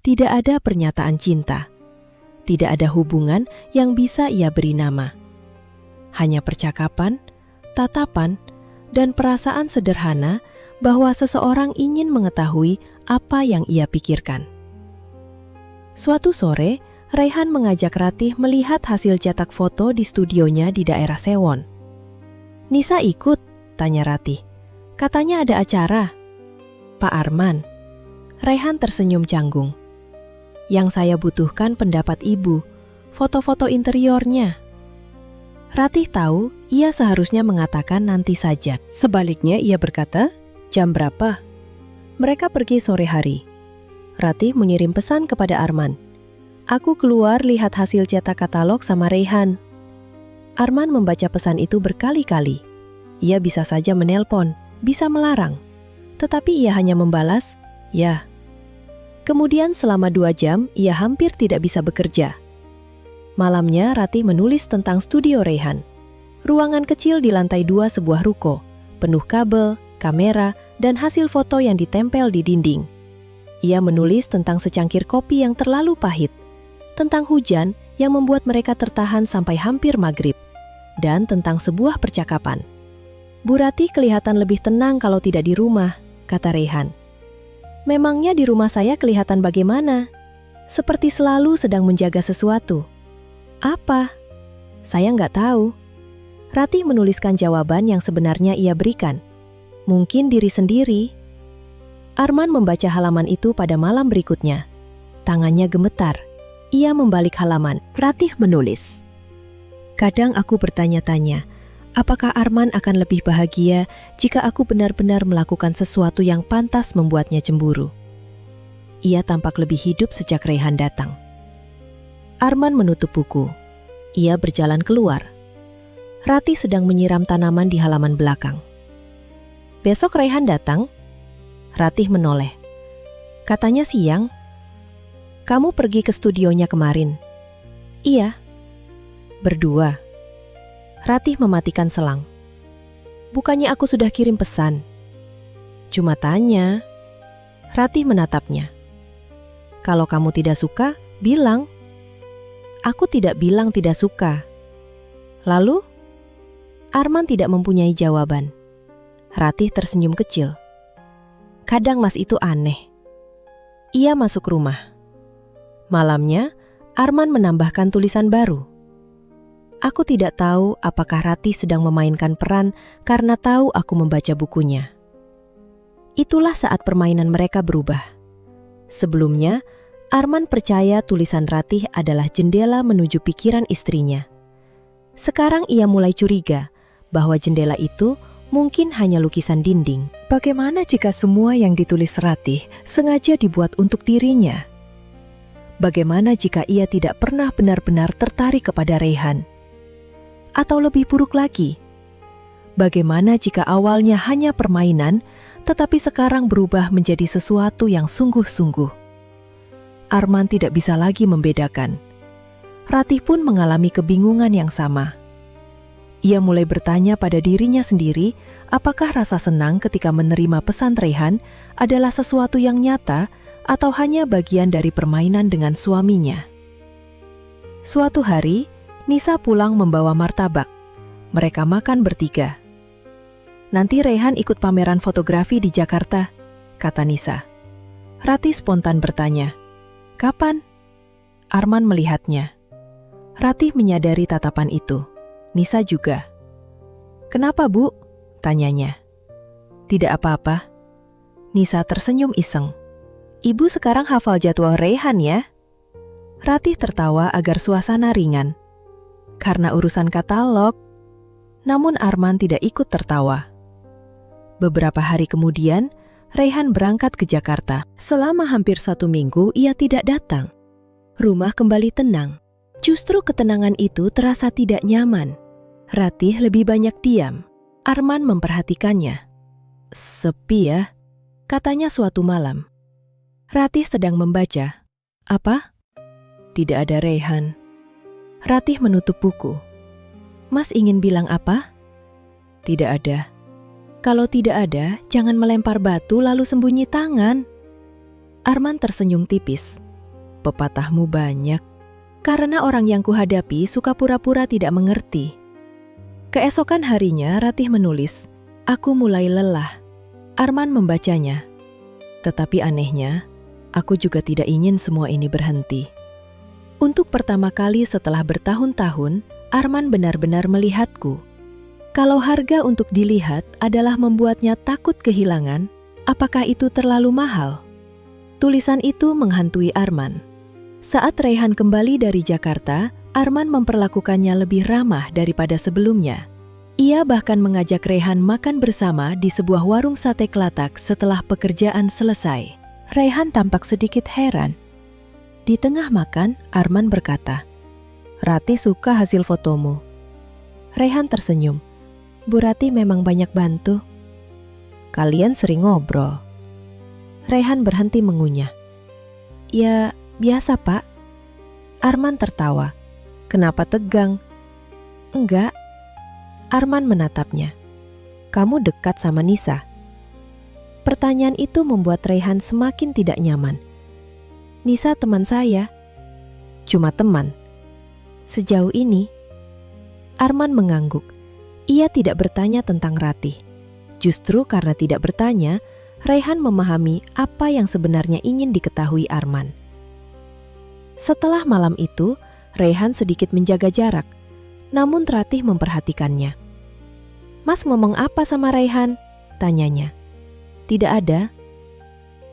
tidak ada pernyataan cinta, tidak ada hubungan yang bisa ia beri nama. Hanya percakapan, tatapan, dan perasaan sederhana bahwa seseorang ingin mengetahui apa yang ia pikirkan. Suatu sore, Raihan mengajak Ratih melihat hasil cetak foto di studionya di daerah Sewon. "Nisa ikut?" tanya Ratih. "Katanya ada acara." "Pak Arman." Raihan tersenyum canggung. "Yang saya butuhkan pendapat ibu, foto-foto interiornya." Ratih tahu ia seharusnya mengatakan nanti saja. Sebaliknya ia berkata, "Jam berapa?" Mereka pergi sore hari. Ratih mengirim pesan kepada Arman. "Aku keluar lihat hasil cetak katalog sama Raihan." Arman membaca pesan itu berkali-kali. Ia bisa saja menelpon, bisa melarang. Tetapi ia hanya membalas, "Ya." Kemudian selama 2 jam, ia hampir tidak bisa bekerja. Malamnya, Ratih menulis tentang studio Raihan. Ruangan kecil di lantai 2 sebuah ruko, penuh kabel, kamera, dan hasil foto yang ditempel di dinding. Ia menulis tentang secangkir kopi yang terlalu pahit, tentang hujan yang membuat mereka tertahan sampai hampir maghrib, dan tentang sebuah percakapan. "Bu Ratih kelihatan lebih tenang kalau tidak di rumah," kata Raihan. "Memangnya di rumah saya kelihatan bagaimana? Seperti selalu sedang menjaga sesuatu." "Apa?" "Saya nggak tahu." Ratih menuliskan jawaban yang sebenarnya ia berikan. Mungkin diri sendiri. Arman membaca halaman itu pada malam berikutnya. Tangannya gemetar. Ia membalik halaman. Ratih menulis. Kadang aku bertanya-tanya, apakah Arman akan lebih bahagia jika aku benar-benar melakukan sesuatu yang pantas membuatnya cemburu? Ia tampak lebih hidup sejak Raihan datang. Arman menutup buku. Ia berjalan keluar. Ratih sedang menyiram tanaman di halaman belakang. Besok Raihan datang? Ratih menoleh. Katanya siang. Kamu pergi ke studionya kemarin? Iya. Berdua. Ratih mematikan selang. Bukannya aku sudah kirim pesan? Cuma tanya. Ratih menatapnya. Kalau kamu tidak suka, bilang. Aku tidak bilang tidak suka. Lalu? Arman tidak mempunyai jawaban. Ratih tersenyum kecil. Kadang Mas itu aneh. Ia masuk rumah. Malamnya, Arman menambahkan tulisan baru. Aku tidak tahu apakah Ratih sedang memainkan peran karena tahu aku membaca bukunya. Itulah saat permainan mereka berubah. Sebelumnya, Arman percaya tulisan Ratih adalah jendela menuju pikiran istrinya. Sekarang ia mulai curiga bahwa jendela itu mungkin hanya lukisan dinding. Bagaimana jika semua yang ditulis Ratih sengaja dibuat untuk dirinya? Bagaimana jika ia tidak pernah benar-benar tertarik kepada Raihan? Atau lebih buruk lagi, bagaimana jika awalnya hanya permainan, tetapi sekarang berubah menjadi sesuatu yang sungguh-sungguh? Arman tidak bisa lagi membedakan. Ratih pun mengalami kebingungan yang sama. Ia mulai bertanya pada dirinya sendiri, apakah rasa senang ketika menerima pesan Raihan adalah sesuatu yang nyata atau hanya bagian dari permainan dengan suaminya. Suatu hari, Nisa pulang membawa martabak. Mereka makan bertiga. Nanti Raihan ikut pameran fotografi di Jakarta, kata Nisa. Ratih spontan bertanya, kapan? Arman melihatnya. Ratih menyadari tatapan itu. Nisa juga. Kenapa, Bu? Tanyanya. Tidak apa-apa. Nisa tersenyum iseng. Ibu sekarang hafal jadwal Raihan ya? Ratih tertawa agar suasana ringan. Karena urusan katalog. Namun Arman tidak ikut tertawa. Beberapa hari kemudian, Raihan berangkat ke Jakarta. Selama hampir 1 minggu ia tidak datang. Rumah kembali tenang. Justru ketenangan itu terasa tidak nyaman. Ratih lebih banyak diam. Arman memperhatikannya. Sepi ya, katanya suatu malam. Ratih sedang membaca. Apa? Tidak ada Raihan. Ratih menutup buku. Mas ingin bilang apa? Tidak ada. Kalau tidak ada, jangan melempar batu lalu sembunyi tangan. Arman tersenyum tipis. Pepatahmu banyak. Karena orang yang kuhadapi suka pura-pura tidak mengerti. Keesokan harinya Ratih menulis, aku mulai lelah. Arman membacanya. Tetapi anehnya, aku juga tidak ingin semua ini berhenti. Untuk pertama kali setelah bertahun-tahun, Arman benar-benar melihatku. Kalau harga untuk dilihat adalah membuatnya takut kehilangan, apakah itu terlalu mahal? Tulisan itu menghantui Arman. Saat Raihan kembali dari Jakarta, Arman memperlakukannya lebih ramah daripada sebelumnya. Ia bahkan mengajak Raihan makan bersama di sebuah warung sate kelatak setelah pekerjaan selesai. Raihan tampak sedikit heran. Di tengah makan, Arman berkata, Ratih suka hasil fotomu. Raihan tersenyum. Bu Ratih memang banyak bantu. Kalian sering ngobrol. Raihan berhenti mengunyah. Ya, biasa Pak. Arman tertawa. Kenapa tegang? Enggak. Arman menatapnya. Kamu dekat sama Nisa? Pertanyaan itu membuat Raihan semakin tidak nyaman. Nisa teman saya. Cuma teman. Sejauh ini. Arman mengangguk. Ia tidak bertanya tentang Ratih. Justru karena tidak bertanya, Raihan memahami apa yang sebenarnya ingin diketahui Arman. Setelah malam itu, Raihan sedikit menjaga jarak. Namun Ratih memperhatikannya. Mas ngomong apa sama Raihan? Tanyanya. Tidak ada.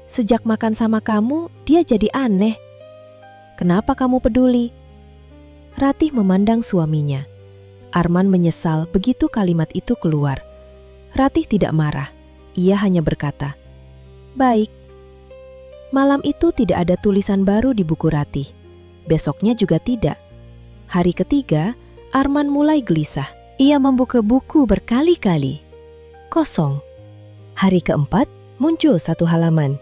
Sejak makan sama kamu, dia jadi aneh. Kenapa kamu peduli? Ratih memandang suaminya. Arman menyesal begitu kalimat itu keluar. Ratih tidak marah. Ia hanya berkata, "Baik." Malam itu tidak ada tulisan baru di buku Ratih. Besoknya juga tidak. Hari ketiga, Arman mulai gelisah. Ia membuka buku berkali-kali. Kosong. Hari keempat, muncul satu halaman.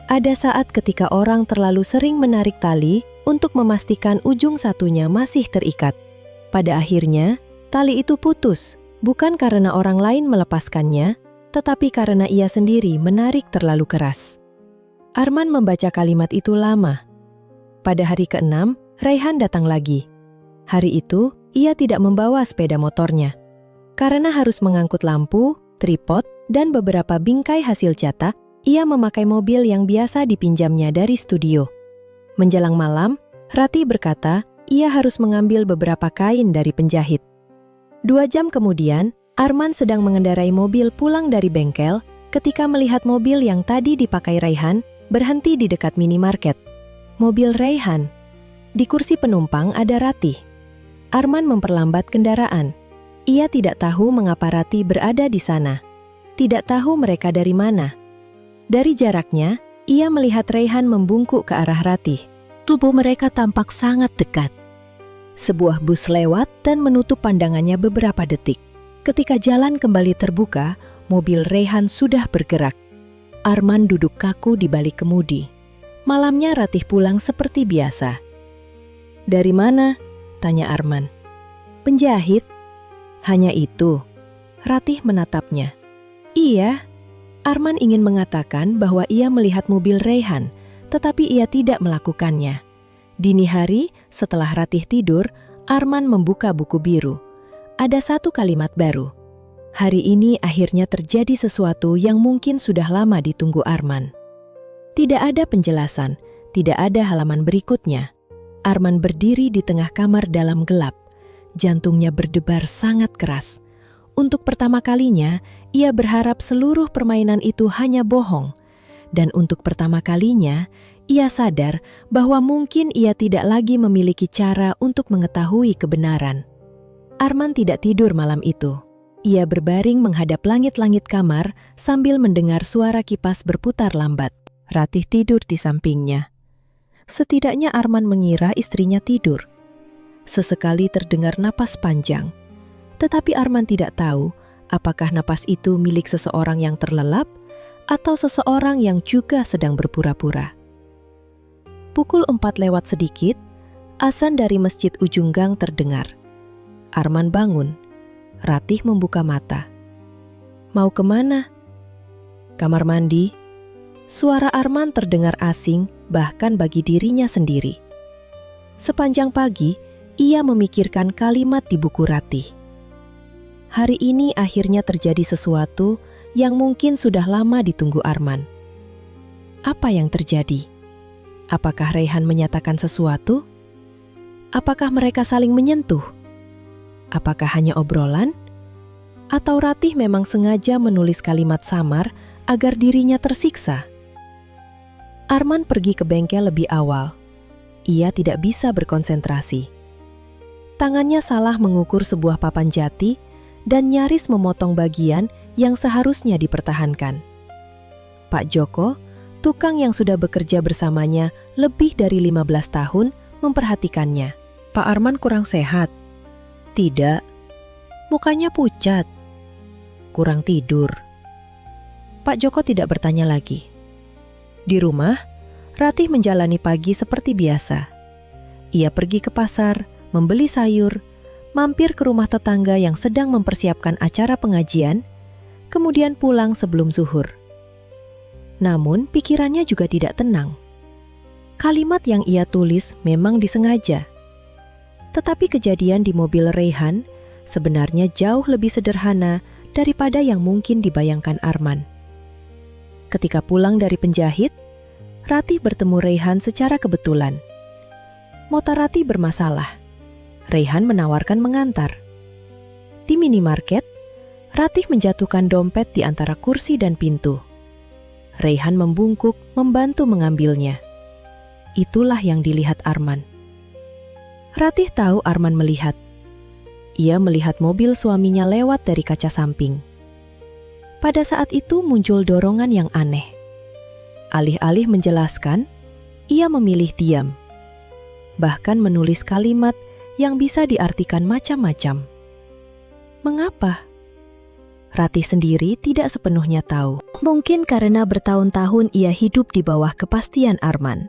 Ada saat ketika orang terlalu sering menarik tali untuk memastikan ujung satunya masih terikat. Pada akhirnya, tali itu putus, bukan karena orang lain melepaskannya, tetapi karena ia sendiri menarik terlalu keras. Arman membaca kalimat itu lama. Pada hari ke-6, Raihan datang lagi. Hari itu, ia tidak membawa sepeda motornya. Karena harus mengangkut lampu, tripod, dan beberapa bingkai hasil cetak, ia memakai mobil yang biasa dipinjamnya dari studio. Menjelang malam, Ratih berkata ia harus mengambil beberapa kain dari penjahit. 2 jam kemudian, Arman sedang mengendarai mobil pulang dari bengkel ketika melihat mobil yang tadi dipakai Raihan berhenti di dekat minimarket. Mobil Raihan. Di kursi penumpang ada Ratih. Arman memperlambat kendaraan. Ia tidak tahu mengapa Ratih berada di sana. Tidak tahu mereka dari mana. Dari jaraknya, ia melihat Raihan membungkuk ke arah Ratih. Tubuh mereka tampak sangat dekat. Sebuah bus lewat dan menutup pandangannya beberapa detik. Ketika jalan kembali terbuka, mobil Raihan sudah bergerak. Arman duduk kaku di balik kemudi. Malamnya Ratih pulang seperti biasa. "Dari mana?" tanya Arman. "Penjahit." "Hanya itu?" Ratih menatapnya. "Iya." Arman ingin mengatakan bahwa ia melihat mobil Raihan, tetapi ia tidak melakukannya. Dini hari, setelah Ratih tidur, Arman membuka buku biru. Ada satu kalimat baru. Hari ini akhirnya terjadi sesuatu yang mungkin sudah lama ditunggu Arman. Tidak ada penjelasan, tidak ada halaman berikutnya. Arman berdiri di tengah kamar dalam gelap. Jantungnya berdebar sangat keras. Untuk pertama kalinya, ia berharap seluruh permainan itu hanya bohong. Dan untuk pertama kalinya, ia sadar bahwa mungkin ia tidak lagi memiliki cara untuk mengetahui kebenaran. Arman tidak tidur malam itu. Ia berbaring menghadap langit-langit kamar sambil mendengar suara kipas berputar lambat. Ratih tidur di sampingnya. Setidaknya Arman mengira istrinya tidur. Sesekali terdengar napas panjang. Tetapi Arman tidak tahu apakah napas itu milik seseorang yang terlelap atau seseorang yang juga sedang berpura-pura. Pukul 4 lewat sedikit, azan dari masjid ujung gang terdengar. Arman bangun. Ratih membuka mata. "Mau kemana?" "Kamar mandi." Suara Arman terdengar asing bahkan bagi dirinya sendiri. Sepanjang pagi, ia memikirkan kalimat di buku Ratih. Hari ini akhirnya terjadi sesuatu yang mungkin sudah lama ditunggu Arman. Apa yang terjadi? Apakah Raihan menyatakan sesuatu? Apakah mereka saling menyentuh? Apakah hanya obrolan? Atau Ratih memang sengaja menulis kalimat samar agar dirinya tersiksa? Arman pergi ke bengkel lebih awal. Ia tidak bisa berkonsentrasi. Tangannya salah mengukur sebuah papan jati dan nyaris memotong bagian yang seharusnya dipertahankan. Pak Joko, tukang yang sudah bekerja bersamanya lebih dari 15 tahun, memperhatikannya. "Pak Arman kurang sehat?" "Tidak." "Mukanya pucat." "Kurang tidur." Pak Joko tidak bertanya lagi. Di rumah, Ratih menjalani pagi seperti biasa. Ia pergi ke pasar, membeli sayur, mampir ke rumah tetangga yang sedang mempersiapkan acara pengajian, kemudian pulang sebelum zuhur. Namun pikirannya juga tidak tenang. Kalimat yang ia tulis memang disengaja. Tetapi kejadian di mobil Raihan sebenarnya jauh lebih sederhana daripada yang mungkin dibayangkan Arman. Ketika pulang dari penjahit, Ratih bertemu Raihan secara kebetulan. Motor Ratih bermasalah. Raihan menawarkan mengantar. Di minimarket, Ratih menjatuhkan dompet di antara kursi dan pintu. Raihan membungkuk membantu mengambilnya. Itulah yang dilihat Arman. Ratih tahu Arman melihat. Ia melihat mobil suaminya lewat dari kaca samping. Pada saat itu muncul dorongan yang aneh. Alih-alih menjelaskan, ia memilih diam. Bahkan menulis kalimat yang bisa diartikan macam-macam. Mengapa? Ratih sendiri tidak sepenuhnya tahu. Mungkin karena bertahun-tahun ia hidup di bawah kepastian Arman.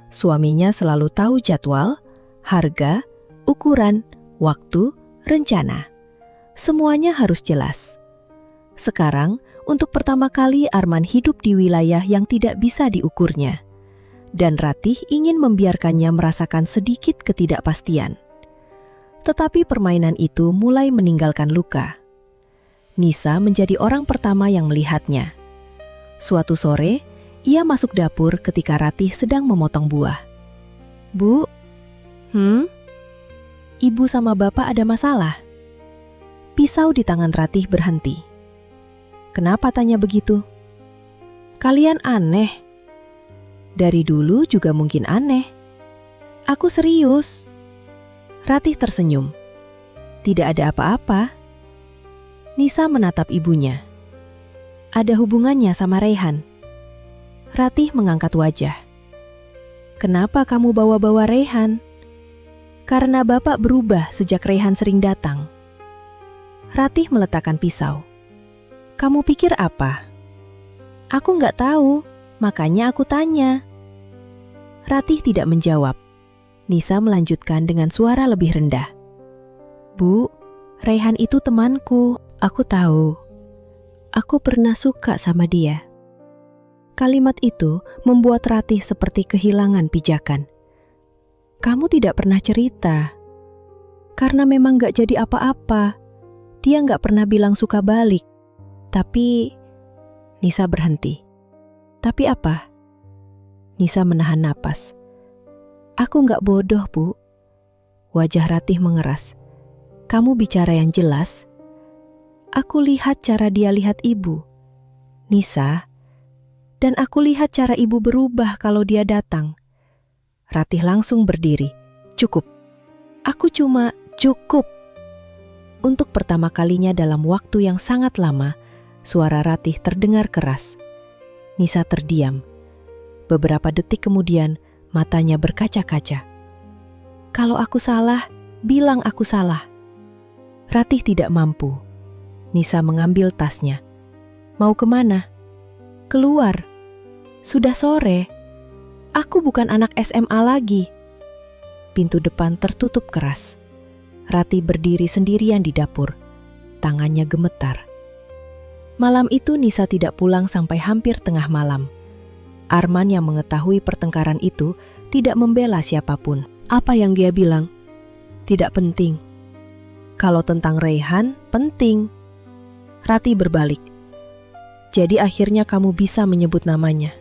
Suaminya selalu tahu jadwal, harga, ukuran, waktu, rencana. Semuanya harus jelas. Sekarang, untuk pertama kali Arman hidup di wilayah yang tidak bisa diukurnya. Dan Ratih ingin membiarkannya merasakan sedikit ketidakpastian. Tetapi permainan itu mulai meninggalkan luka. Nisa menjadi orang pertama yang melihatnya. Suatu sore, ia masuk dapur ketika Ratih sedang memotong buah. "Bu, Ibu sama bapak ada masalah?" Pisau di tangan Ratih berhenti. "Kenapa tanya begitu?" "Kalian aneh." "Dari dulu juga mungkin aneh." "Aku serius." Ratih tersenyum. "Tidak ada apa-apa." Nisa menatap ibunya. "Ada hubungannya sama Raihan." Ratih mengangkat wajah. "Kenapa kamu bawa-bawa Raihan?" "Karena bapak berubah sejak Raihan sering datang." Ratih meletakkan pisau. "Kamu pikir apa?" "Aku nggak tahu, makanya aku tanya." Ratih tidak menjawab. Nisa melanjutkan dengan suara lebih rendah. "Bu, Raihan itu temanku. Aku tahu. Aku pernah suka sama dia." Kalimat itu membuat Ratih seperti kehilangan pijakan. "Kamu tidak pernah cerita." "Karena memang gak jadi apa-apa. Dia gak pernah bilang suka balik. Tapi..." Nisa berhenti. "Tapi apa?" Nisa menahan napas. "Aku gak bodoh, Bu." Wajah Ratih mengeras. "Kamu bicara yang jelas." "Aku lihat cara dia lihat ibu, Nisa. Dan aku lihat cara ibu berubah kalau dia datang." Ratih langsung berdiri. "Cukup. Aku cuma cukup." Untuk pertama kalinya dalam waktu yang sangat lama, suara Ratih terdengar keras. Nisa terdiam. Beberapa detik kemudian, matanya berkaca-kaca. "Kalau aku salah, bilang aku salah." Ratih tidak mampu. Nisa mengambil tasnya. "Mau kemana?" "Keluar. Sudah sore. Aku bukan anak SMA lagi." Pintu depan tertutup keras. Ratih berdiri sendirian di dapur. Tangannya gemetar. Malam itu Nisa tidak pulang sampai hampir tengah malam. Arman yang mengetahui pertengkaran itu tidak membela siapapun. Apa yang dia bilang? Tidak penting. Kalau tentang Raihan, penting. Ratih berbalik. "Jadi akhirnya kamu bisa menyebut namanya."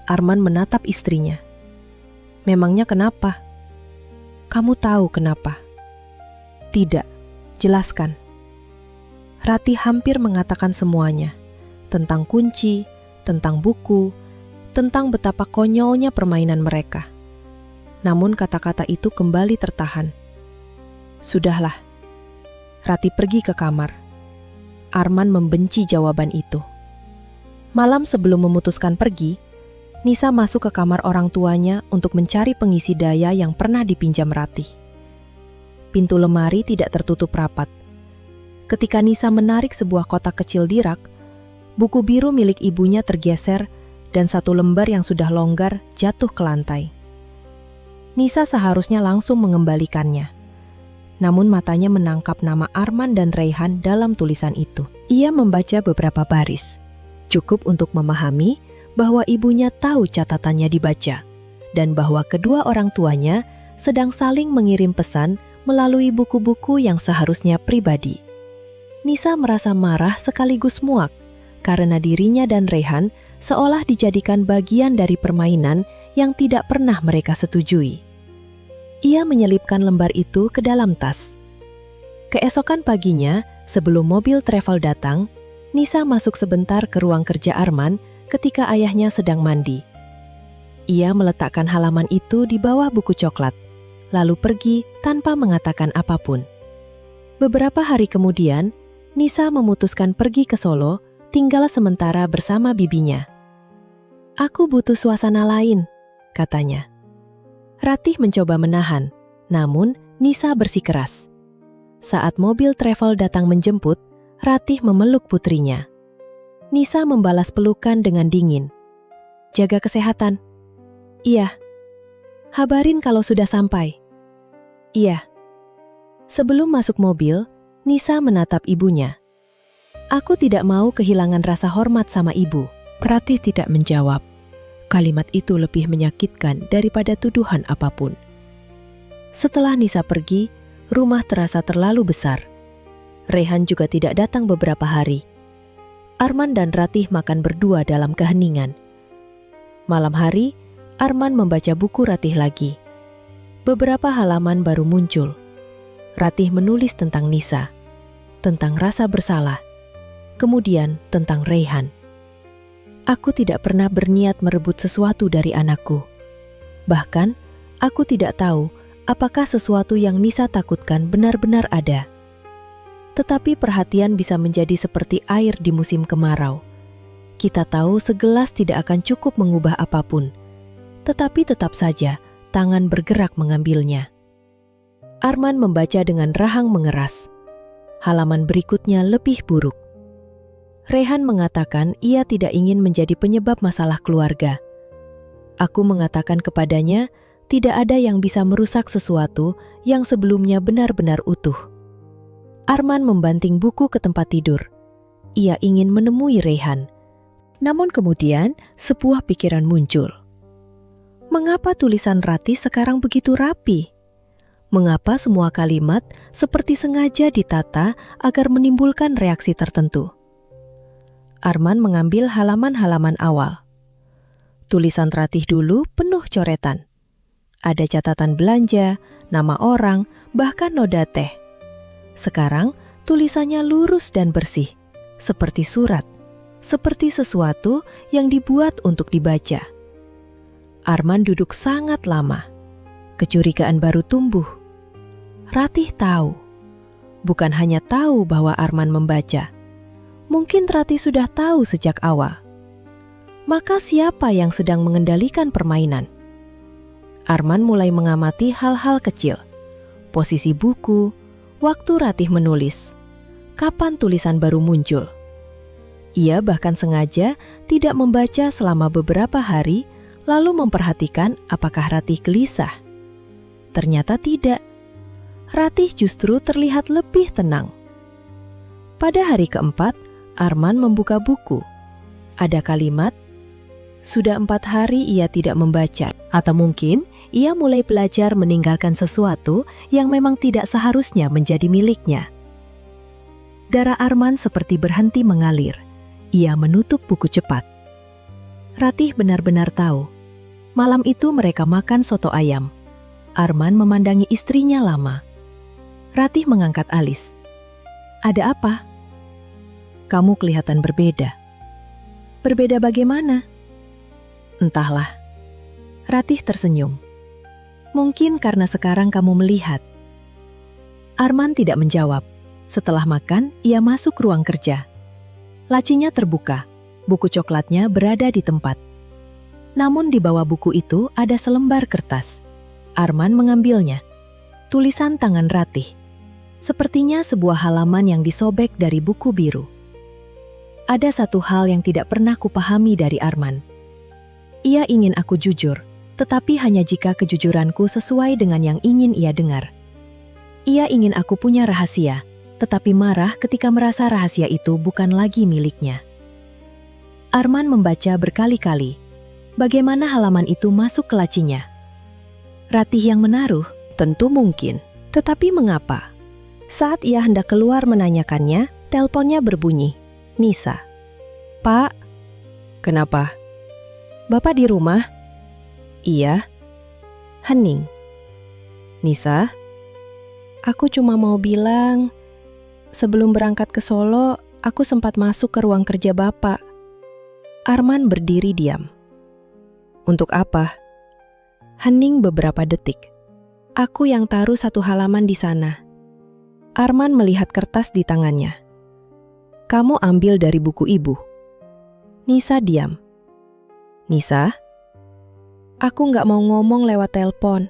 Arman menatap istrinya. "Memangnya kenapa?" "Kamu tahu kenapa." "Tidak, jelaskan." Ratih hampir mengatakan semuanya. Tentang kunci, tentang buku, tentang betapa konyolnya permainan mereka. Namun kata-kata itu kembali tertahan. "Sudahlah." Ratih pergi ke kamar. Arman membenci jawaban itu. Malam sebelum memutuskan pergi, Nisa masuk ke kamar orang tuanya untuk mencari pengisi daya yang pernah dipinjam Ratih. Pintu lemari tidak tertutup rapat. Ketika Nisa menarik sebuah kotak kecil di rak, buku biru milik ibunya tergeser dan satu lembar yang sudah longgar jatuh ke lantai. Nisa seharusnya langsung mengembalikannya. Namun matanya menangkap nama Arman dan Raihan dalam tulisan itu. Ia membaca beberapa baris. Cukup untuk memahami bahwa ibunya tahu catatannya dibaca, dan bahwa kedua orang tuanya sedang saling mengirim pesan melalui buku-buku yang seharusnya pribadi. Nisa merasa marah sekaligus muak, karena dirinya dan Raihan seolah dijadikan bagian dari permainan yang tidak pernah mereka setujui. Ia menyelipkan lembar itu ke dalam tas. Keesokan paginya, sebelum mobil travel datang, Nisa masuk sebentar ke ruang kerja Arman ketika ayahnya sedang mandi. Ia meletakkan halaman itu di bawah buku coklat, lalu pergi tanpa mengatakan apapun. Beberapa hari kemudian, Nisa memutuskan pergi ke Solo, tinggal sementara bersama bibinya. "Aku butuh suasana lain," katanya. Ratih mencoba menahan, namun Nisa bersikeras. Saat mobil travel datang menjemput, Ratih memeluk putrinya. Nisa membalas pelukan dengan dingin. "Jaga kesehatan." "Iya." "Habarin kalau sudah sampai." "Iya." Sebelum masuk mobil, Nisa menatap ibunya. "Aku tidak mau kehilangan rasa hormat sama ibu." Ratih tidak menjawab. Kalimat itu lebih menyakitkan daripada tuduhan apapun. Setelah Nisa pergi, rumah terasa terlalu besar. Rehan juga tidak datang beberapa hari. Arman dan Ratih makan berdua dalam keheningan. Malam hari, Arman membaca buku Ratih lagi. Beberapa halaman baru muncul. Ratih menulis tentang Nisa, tentang rasa bersalah, kemudian tentang Rehan. "Aku tidak pernah berniat merebut sesuatu dari anakku. Bahkan, aku tidak tahu apakah sesuatu yang Nisa takutkan benar-benar ada. Tetapi perhatian bisa menjadi seperti air di musim kemarau. Kita tahu segelas tidak akan cukup mengubah apapun, tetapi tetap saja tangan bergerak mengambilnya." Arman membaca dengan rahang mengeras. Halaman berikutnya lebih buruk. Rehan mengatakan ia tidak ingin menjadi penyebab masalah keluarga. Aku mengatakan kepadanya, tidak ada yang bisa merusak sesuatu yang sebelumnya benar-benar utuh. Arman membanting buku ke tempat tidur. Ia ingin menemui Rehan. Namun kemudian sebuah pikiran muncul. Mengapa tulisan Ratih sekarang begitu rapi? Mengapa semua kalimat seperti sengaja ditata agar menimbulkan reaksi tertentu? Arman mengambil halaman-halaman awal. Tulisan Ratih dulu penuh coretan. Ada catatan belanja, nama orang, bahkan noda teh. Sekarang tulisannya lurus dan bersih, seperti surat, seperti sesuatu yang dibuat untuk dibaca. Arman duduk sangat lama. Kecurigaan baru tumbuh. Ratih tahu. Bukan hanya tahu bahwa Arman membaca. Mungkin Ratih sudah tahu sejak awal. Maka siapa yang sedang mengendalikan permainan? Arman mulai mengamati hal-hal kecil. Posisi buku, waktu Ratih menulis, kapan tulisan baru muncul. Ia bahkan sengaja tidak membaca selama beberapa hari, lalu memperhatikan apakah Ratih gelisah. Ternyata tidak. Ratih justru terlihat lebih tenang. Pada hari keempat, Arman membuka buku. Ada kalimat, "Sudah 4 hari ia tidak membaca." Atau mungkin ia mulai belajar meninggalkan sesuatu yang memang tidak seharusnya menjadi miliknya. Darah Arman seperti berhenti mengalir. Ia menutup buku cepat. Ratih benar-benar tahu. Malam itu mereka makan soto ayam. Arman memandangi istrinya lama. Ratih mengangkat alis. "Ada apa?" "Kamu kelihatan berbeda." "Berbeda bagaimana?" "Entahlah." Ratih tersenyum. "Mungkin karena sekarang kamu melihat." Arman tidak menjawab. Setelah makan, ia masuk ruang kerja. Lacinya terbuka. Buku coklatnya berada di tempat. Namun di bawah buku itu ada selembar kertas. Arman mengambilnya. Tulisan tangan Ratih. Sepertinya sebuah halaman yang disobek dari buku biru. Ada satu hal yang tidak pernah kupahami dari Arman. Ia ingin aku jujur, tetapi hanya jika kejujuranku sesuai dengan yang ingin ia dengar. Ia ingin aku punya rahasia, tetapi marah ketika merasa rahasia itu bukan lagi miliknya. Arman membaca berkali-kali. Bagaimana halaman itu masuk ke lacinya? Ratih yang menaruh? Tentu mungkin. Tetapi mengapa? Saat ia hendak keluar menanyakannya, teleponnya berbunyi. Nisa. "Pak." "Kenapa?" "Bapak di rumah?" "Iya." Hening. "Nisa, aku cuma mau bilang, sebelum berangkat ke Solo, aku sempat masuk ke ruang kerja Bapak. Arman berdiri diam. Untuk apa? Hening beberapa detik. Aku yang taruh satu halaman di sana. Arman melihat kertas di tangannya. Kamu ambil dari buku ibu. Nisa diam. Nisa? Aku nggak mau ngomong lewat telepon.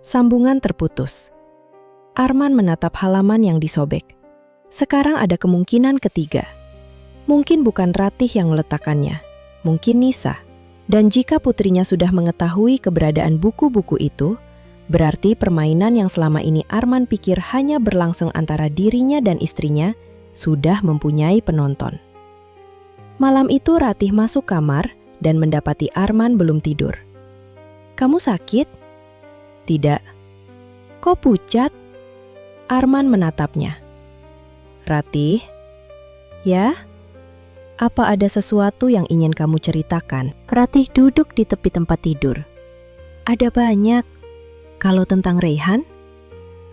Sambungan terputus. Arman menatap halaman yang disobek. Sekarang ada kemungkinan ketiga. Mungkin bukan Ratih yang meletakkannya. Mungkin Nisa. Dan jika putrinya sudah mengetahui keberadaan buku-buku itu, berarti permainan yang selama ini Arman pikir hanya berlangsung antara dirinya dan istrinya sudah mempunyai penonton. Malam itu Ratih masuk kamar dan mendapati Arman belum tidur. Kamu sakit? Tidak. Kok pucat? Arman menatapnya. Ratih? Ya? Apa ada sesuatu yang ingin kamu ceritakan? Ratih duduk di tepi tempat tidur. Ada banyak. Kalau tentang Raihan,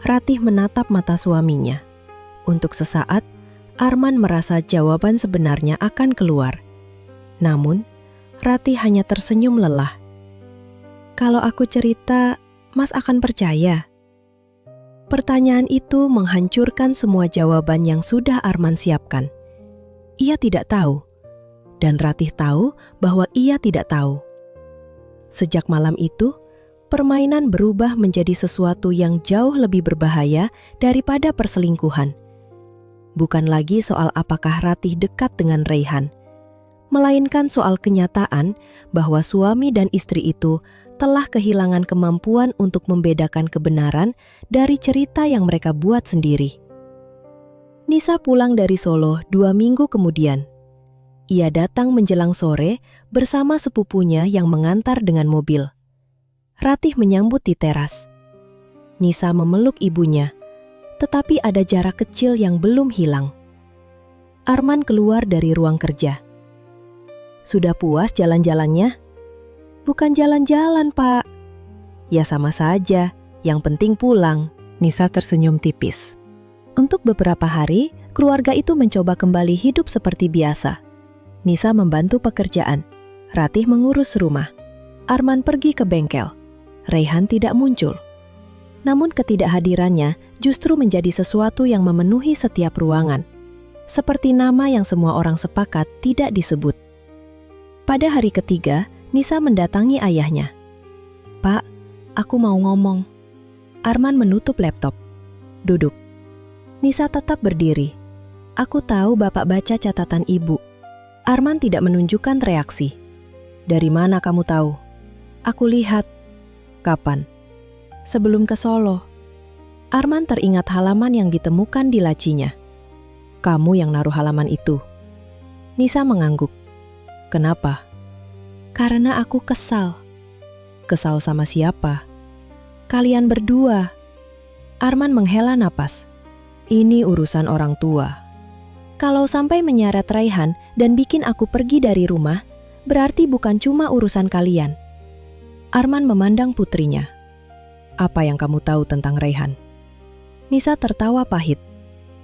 Ratih menatap mata suaminya. Untuk sesaat, Arman merasa jawaban sebenarnya akan keluar. Namun, Ratih hanya tersenyum lelah. Kalau aku cerita, Mas akan percaya? Pertanyaan itu menghancurkan semua jawaban yang sudah Arman siapkan. Ia tidak tahu, dan Ratih tahu bahwa ia tidak tahu. Sejak malam itu, permainan berubah menjadi sesuatu yang jauh lebih berbahaya daripada perselingkuhan. Bukan lagi soal apakah Ratih dekat dengan Raihan, melainkan soal kenyataan bahwa suami dan istri itu telah kehilangan kemampuan untuk membedakan kebenaran dari cerita yang mereka buat sendiri. Nisa pulang dari Solo 2 minggu kemudian. Ia datang menjelang sore bersama sepupunya yang mengantar dengan mobil. Ratih menyambut di teras. Nisa memeluk ibunya, tetapi ada jarak kecil yang belum hilang. Arman keluar dari ruang kerja. Sudah puas jalan-jalannya? Bukan jalan-jalan, Pak. Ya sama saja, yang penting pulang. Nisa tersenyum tipis. Untuk beberapa hari, keluarga itu mencoba kembali hidup seperti biasa. Nisa membantu pekerjaan. Ratih mengurus rumah. Arman pergi ke bengkel. Raihan tidak muncul. Namun ketidakhadirannya justru menjadi sesuatu yang memenuhi setiap ruangan. Seperti nama yang semua orang sepakat tidak disebut. Pada hari ketiga, Nisa mendatangi ayahnya. Pak, aku mau ngomong. Arman menutup laptop. Duduk. Nisa tetap berdiri. Aku tahu Bapak baca catatan ibu. Arman tidak menunjukkan reaksi. Dari mana kamu tahu? Aku lihat. Kapan? Sebelum ke Solo. Arman teringat halaman yang ditemukan di lacinya. Kamu yang naruh halaman itu. Nisa mengangguk. Kenapa? Karena aku kesal. Kesal sama siapa? Kalian berdua. Arman menghela napas. Ini urusan orang tua. Kalau sampai menyeret Raihan dan bikin aku pergi dari rumah, berarti bukan cuma urusan kalian. Arman memandang putrinya. Apa yang kamu tahu tentang Raihan? Nisa tertawa pahit.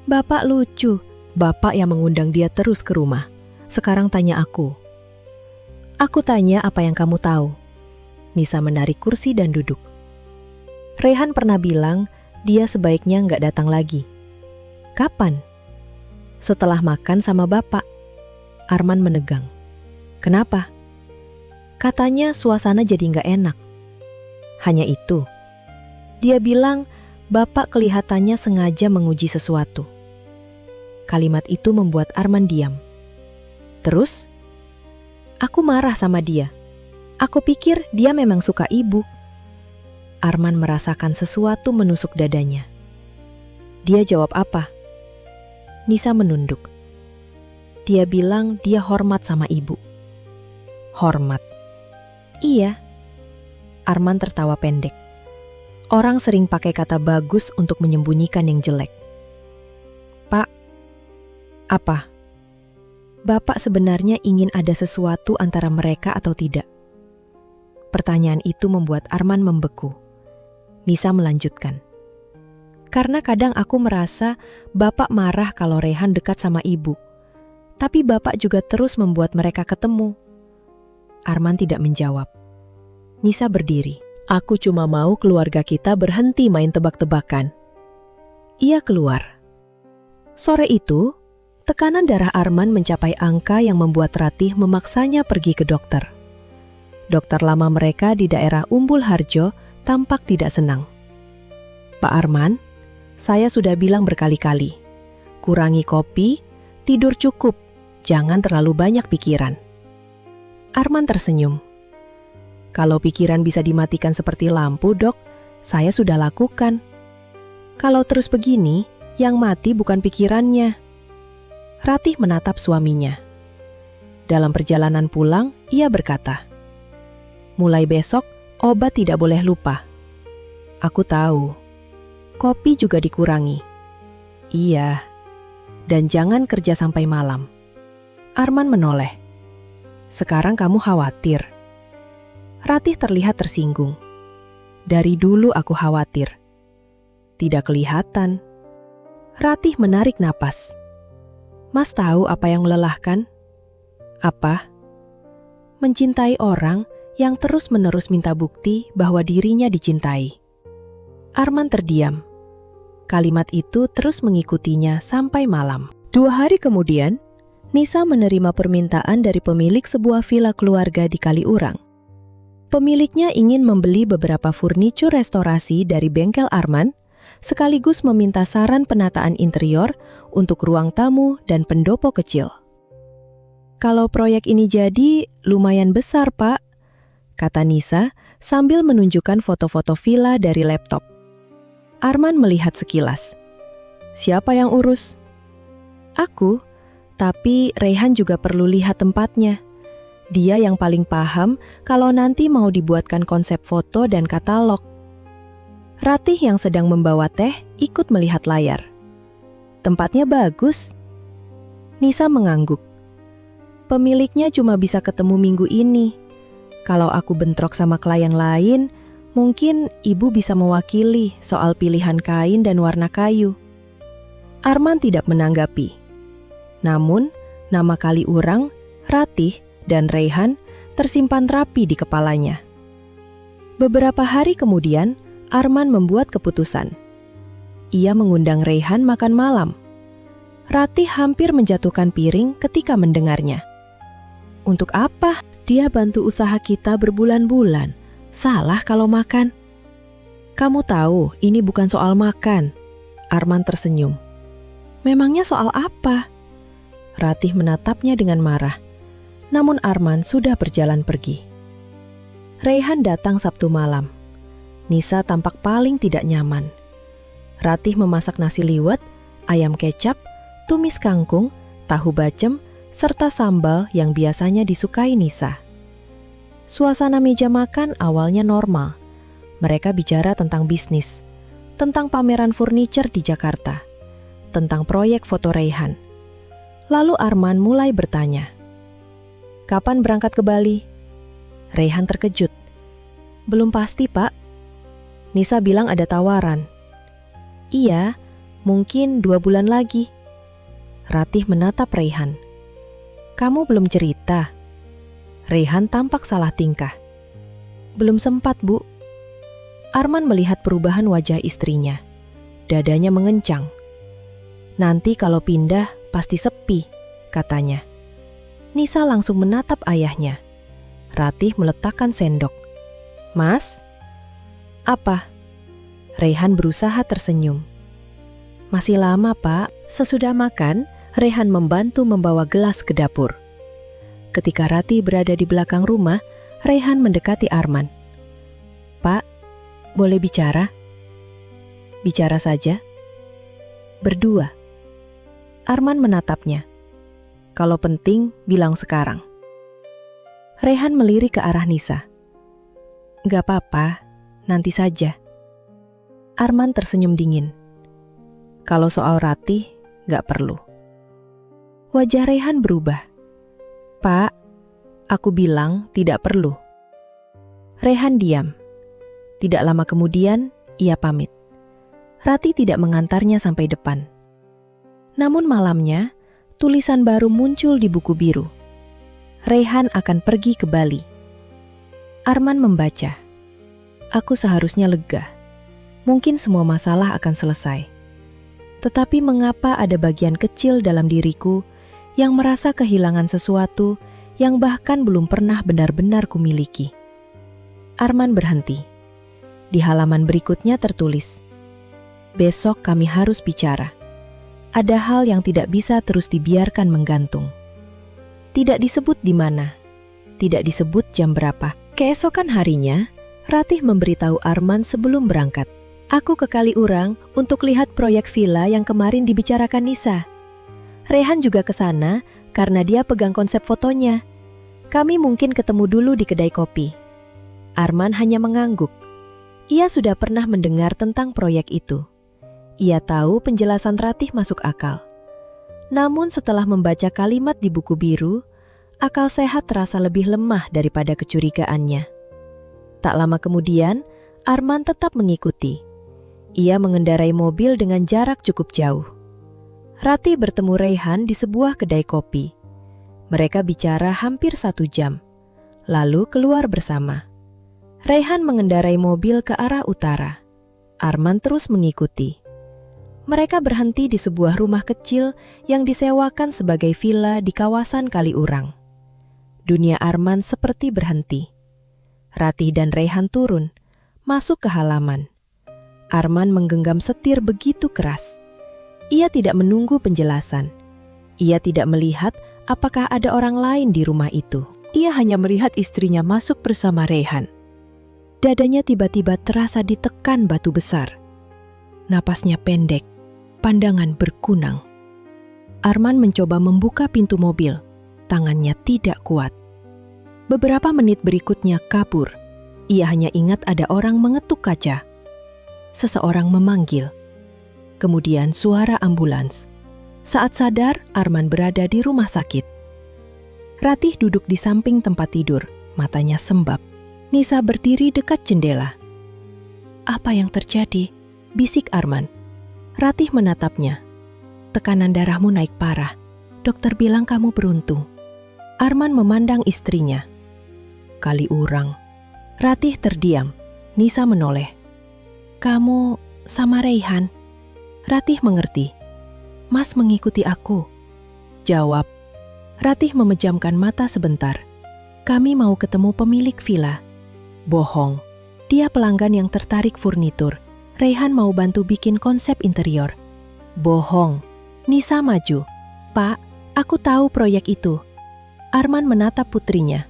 Bapak lucu. Bapak yang mengundang dia terus ke rumah. Sekarang tanya aku. Aku tanya apa yang kamu tahu. Nisa menarik kursi dan duduk. Raihan pernah bilang dia sebaiknya nggak datang lagi. Kapan? Setelah makan sama Bapak. Arman menegang. Kenapa? Katanya suasana jadi nggak enak. Hanya itu. Dia bilang Bapak kelihatannya sengaja menguji sesuatu. Kalimat itu membuat Arman diam. Terus? Aku marah sama dia. Aku pikir dia memang suka ibu. Arman merasakan sesuatu menusuk dadanya. Dia jawab apa? Nisa menunduk. Dia bilang dia hormat sama ibu. Hormat? Iya. Arman tertawa pendek. Orang sering pakai kata bagus untuk menyembunyikan yang jelek. Pak, apa? Bapak sebenarnya ingin ada sesuatu antara mereka atau tidak? Pertanyaan itu membuat Arman membeku. Nisa melanjutkan. Karena kadang aku merasa Bapak marah kalau Rehan dekat sama Ibu. Tapi Bapak juga terus membuat mereka ketemu. Arman tidak menjawab. Nisa berdiri. Aku cuma mau keluarga kita berhenti main tebak-tebakan. Ia keluar. Sore itu, tekanan darah Arman mencapai angka yang membuat Ratih memaksanya pergi ke dokter. Dokter lama mereka di daerah Umbul Harjo tampak tidak senang. Pak Arman, saya sudah bilang berkali-kali, kurangi kopi, tidur cukup, jangan terlalu banyak pikiran. Arman tersenyum. Kalau pikiran bisa dimatikan seperti lampu, Dok, saya sudah lakukan. Kalau terus begini, yang mati bukan pikirannya. Ratih menatap suaminya. Dalam perjalanan pulang, ia berkata, mulai besok, obat tidak boleh lupa. Aku tahu. Kopi juga dikurangi. Iya. Dan jangan kerja sampai malam. Arman menoleh. Sekarang kamu khawatir. Ratih terlihat tersinggung. Dari dulu aku khawatir. Tidak kelihatan. Ratih menarik napas. Mas tahu apa yang melelahkan? Apa? Mencintai orang yang terus-menerus minta bukti bahwa dirinya dicintai. Arman terdiam. Kalimat itu terus mengikutinya sampai malam. 2 hari kemudian, Nisa menerima permintaan dari pemilik sebuah villa keluarga di Kaliurang. Pemiliknya ingin membeli beberapa furnitur restorasi dari bengkel Arman, sekaligus meminta saran penataan interior untuk ruang tamu dan pendopo kecil. Kalau proyek ini jadi, lumayan besar, Pak, kata Nisa sambil menunjukkan foto-foto villa dari laptop. Arman melihat sekilas. Siapa yang urus? Aku, tapi Rehan juga perlu lihat tempatnya. Dia yang paling paham kalau nanti mau dibuatkan konsep foto dan katalog. Ratih yang sedang membawa teh ikut melihat layar. Tempatnya bagus. Nisa mengangguk. Pemiliknya cuma bisa ketemu minggu ini. Kalau aku bentrok sama klien lain, mungkin ibu bisa mewakili soal pilihan kain dan warna kayu. Arman tidak menanggapi. Namun, nama Kaliurang, Ratih, dan Rehan tersimpan rapi di kepalanya. Beberapa hari kemudian, Arman membuat keputusan. Ia mengundang Rehan makan malam. Ratih hampir menjatuhkan piring ketika mendengarnya. Untuk apa dia bantu usaha kita berbulan-bulan? Salah kalau makan. Kamu tahu ini bukan soal makan. Arman tersenyum. Memangnya soal apa? Ratih menatapnya dengan marah. Namun Arman sudah berjalan pergi. Rehan datang Sabtu malam. Nisa tampak paling tidak nyaman. Ratih memasak nasi liwet, ayam kecap, tumis kangkung, tahu bacem, serta sambal yang biasanya disukai Nisa. Suasana meja makan awalnya normal. Mereka bicara tentang bisnis, tentang pameran furniture di Jakarta, tentang proyek foto Rehan. Lalu Arman mulai bertanya, kapan berangkat ke Bali? Rehan terkejut. Belum pasti, Pak. Nisa bilang ada tawaran. Iya, mungkin 2 bulan lagi. Ratih menatap Rehan. Kamu belum cerita. Rehan tampak salah tingkah. Belum sempat, Bu. Arman melihat perubahan wajah istrinya. Dadanya mengencang. Nanti kalau pindah pasti sepi, katanya. Nisa langsung menatap ayahnya. Ratih meletakkan sendok. Mas? Apa? Rehan berusaha tersenyum. Masih lama, Pak. Sesudah makan, Rehan membantu membawa gelas ke dapur. Ketika Ratih berada di belakang rumah, Rehan mendekati Arman. Pak, boleh bicara? Bicara saja. Berdua. Arman menatapnya. Kalau penting, bilang sekarang. Rehan melirik ke arah Nisa. Gak apa-apa, nanti saja. Arman tersenyum dingin. Kalau soal Ratih, gak perlu. Wajah Rehan berubah. Pak, aku bilang tidak perlu. Rehan diam. Tidak lama kemudian, ia pamit. Ratih tidak mengantarnya sampai depan. Namun malamnya, tulisan baru muncul di buku biru. Raihan akan pergi ke Bali. Arman membaca. Aku seharusnya lega. Mungkin semua masalah akan selesai. Tetapi mengapa ada bagian kecil dalam diriku yang merasa kehilangan sesuatu yang bahkan belum pernah benar-benar kumiliki? Arman berhenti. Di halaman berikutnya tertulis, besok kami harus bicara. Ada hal yang tidak bisa terus dibiarkan menggantung. Tidak disebut di mana, tidak disebut jam berapa. Keesokan harinya, Ratih memberitahu Arman sebelum berangkat. Aku ke Kaliurang untuk lihat proyek villa yang kemarin dibicarakan Nisa. Raihan juga ke sana karena dia pegang konsep fotonya. Kami mungkin ketemu dulu di kedai kopi. Arman hanya mengangguk. Ia sudah pernah mendengar tentang proyek itu. Ia tahu penjelasan Ratih masuk akal. Namun setelah membaca kalimat di buku biru, akal sehat terasa lebih lemah daripada kecurigaannya. Tak lama kemudian, Arman tetap mengikuti. Ia mengendarai mobil dengan jarak cukup jauh. Ratih bertemu Raihan di sebuah kedai kopi. Mereka bicara hampir 1 jam, lalu keluar bersama. Raihan mengendarai mobil ke arah utara. Arman terus mengikuti. Mereka berhenti di sebuah rumah kecil yang disewakan sebagai villa di kawasan Kaliurang. Dunia Arman seperti berhenti. Ratih dan Raihan turun, masuk ke halaman. Arman menggenggam setir begitu keras. Ia tidak menunggu penjelasan. Ia tidak melihat apakah ada orang lain di rumah itu. Ia hanya melihat istrinya masuk bersama Raihan. Dadanya tiba-tiba terasa ditekan batu besar. Napasnya pendek. Pandangan berkunang. Arman mencoba membuka pintu mobil. Tangannya tidak kuat. Beberapa menit berikutnya kabur. Ia hanya ingat ada orang mengetuk kaca. Seseorang memanggil. Kemudian suara ambulans. Saat sadar, Arman berada di rumah sakit. Ratih duduk di samping tempat tidur, matanya sembab. Nisa berdiri dekat jendela. Apa yang terjadi? Bisik Arman. Ratih menatapnya. Tekanan darahmu naik parah. Dokter bilang kamu beruntung. Arman memandang istrinya. Kaliurang. Ratih terdiam. Nisa menoleh. Kamu sama Raihan? Ratih mengerti. Mas mengikuti aku. Jawab. Ratih memejamkan mata sebentar. Kami mau ketemu pemilik villa. Bohong. Dia pelanggan yang tertarik furnitur. Raihan mau bantu bikin konsep interior. Bohong. Nisa maju. Pak, aku tahu proyek itu. Arman menatap putrinya.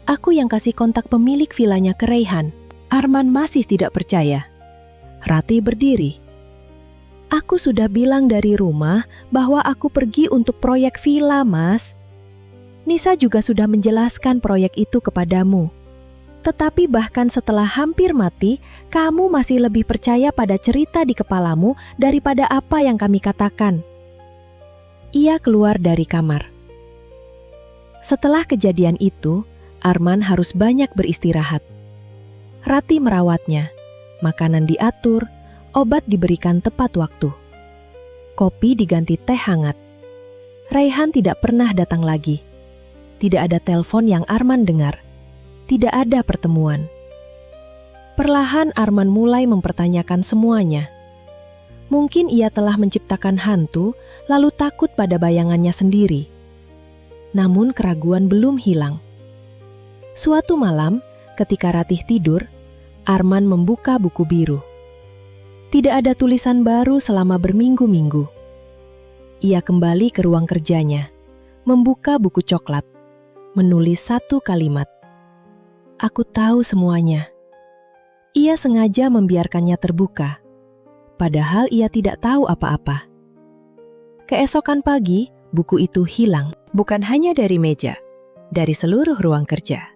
Aku yang kasih kontak pemilik villanya ke Raihan. Arman masih tidak percaya. Ratih berdiri. Aku sudah bilang dari rumah bahwa aku pergi untuk proyek villa, Mas. Nisa juga sudah menjelaskan proyek itu kepadamu. Tetapi bahkan setelah hampir mati, kamu masih lebih percaya pada cerita di kepalamu daripada apa yang kami katakan. Ia keluar dari kamar. Setelah kejadian itu, Arman harus banyak beristirahat. Ratih merawatnya, makanan diatur, obat diberikan tepat waktu. Kopi diganti teh hangat. Raihan tidak pernah datang lagi. Tidak ada telepon yang Arman dengar. Tidak ada pertemuan. Perlahan Arman mulai mempertanyakan semuanya. Mungkin ia telah menciptakan hantu, lalu takut pada bayangannya sendiri. Namun keraguan belum hilang. Suatu malam, ketika Ratih tidur, Arman membuka buku biru. Tidak ada tulisan baru selama berminggu-minggu. Ia kembali ke ruang kerjanya, membuka buku coklat, menulis 1 kalimat. Aku tahu semuanya. Ia sengaja membiarkannya terbuka, padahal ia tidak tahu apa-apa. Keesokan pagi, buku itu hilang, bukan hanya dari meja, dari seluruh ruang kerja.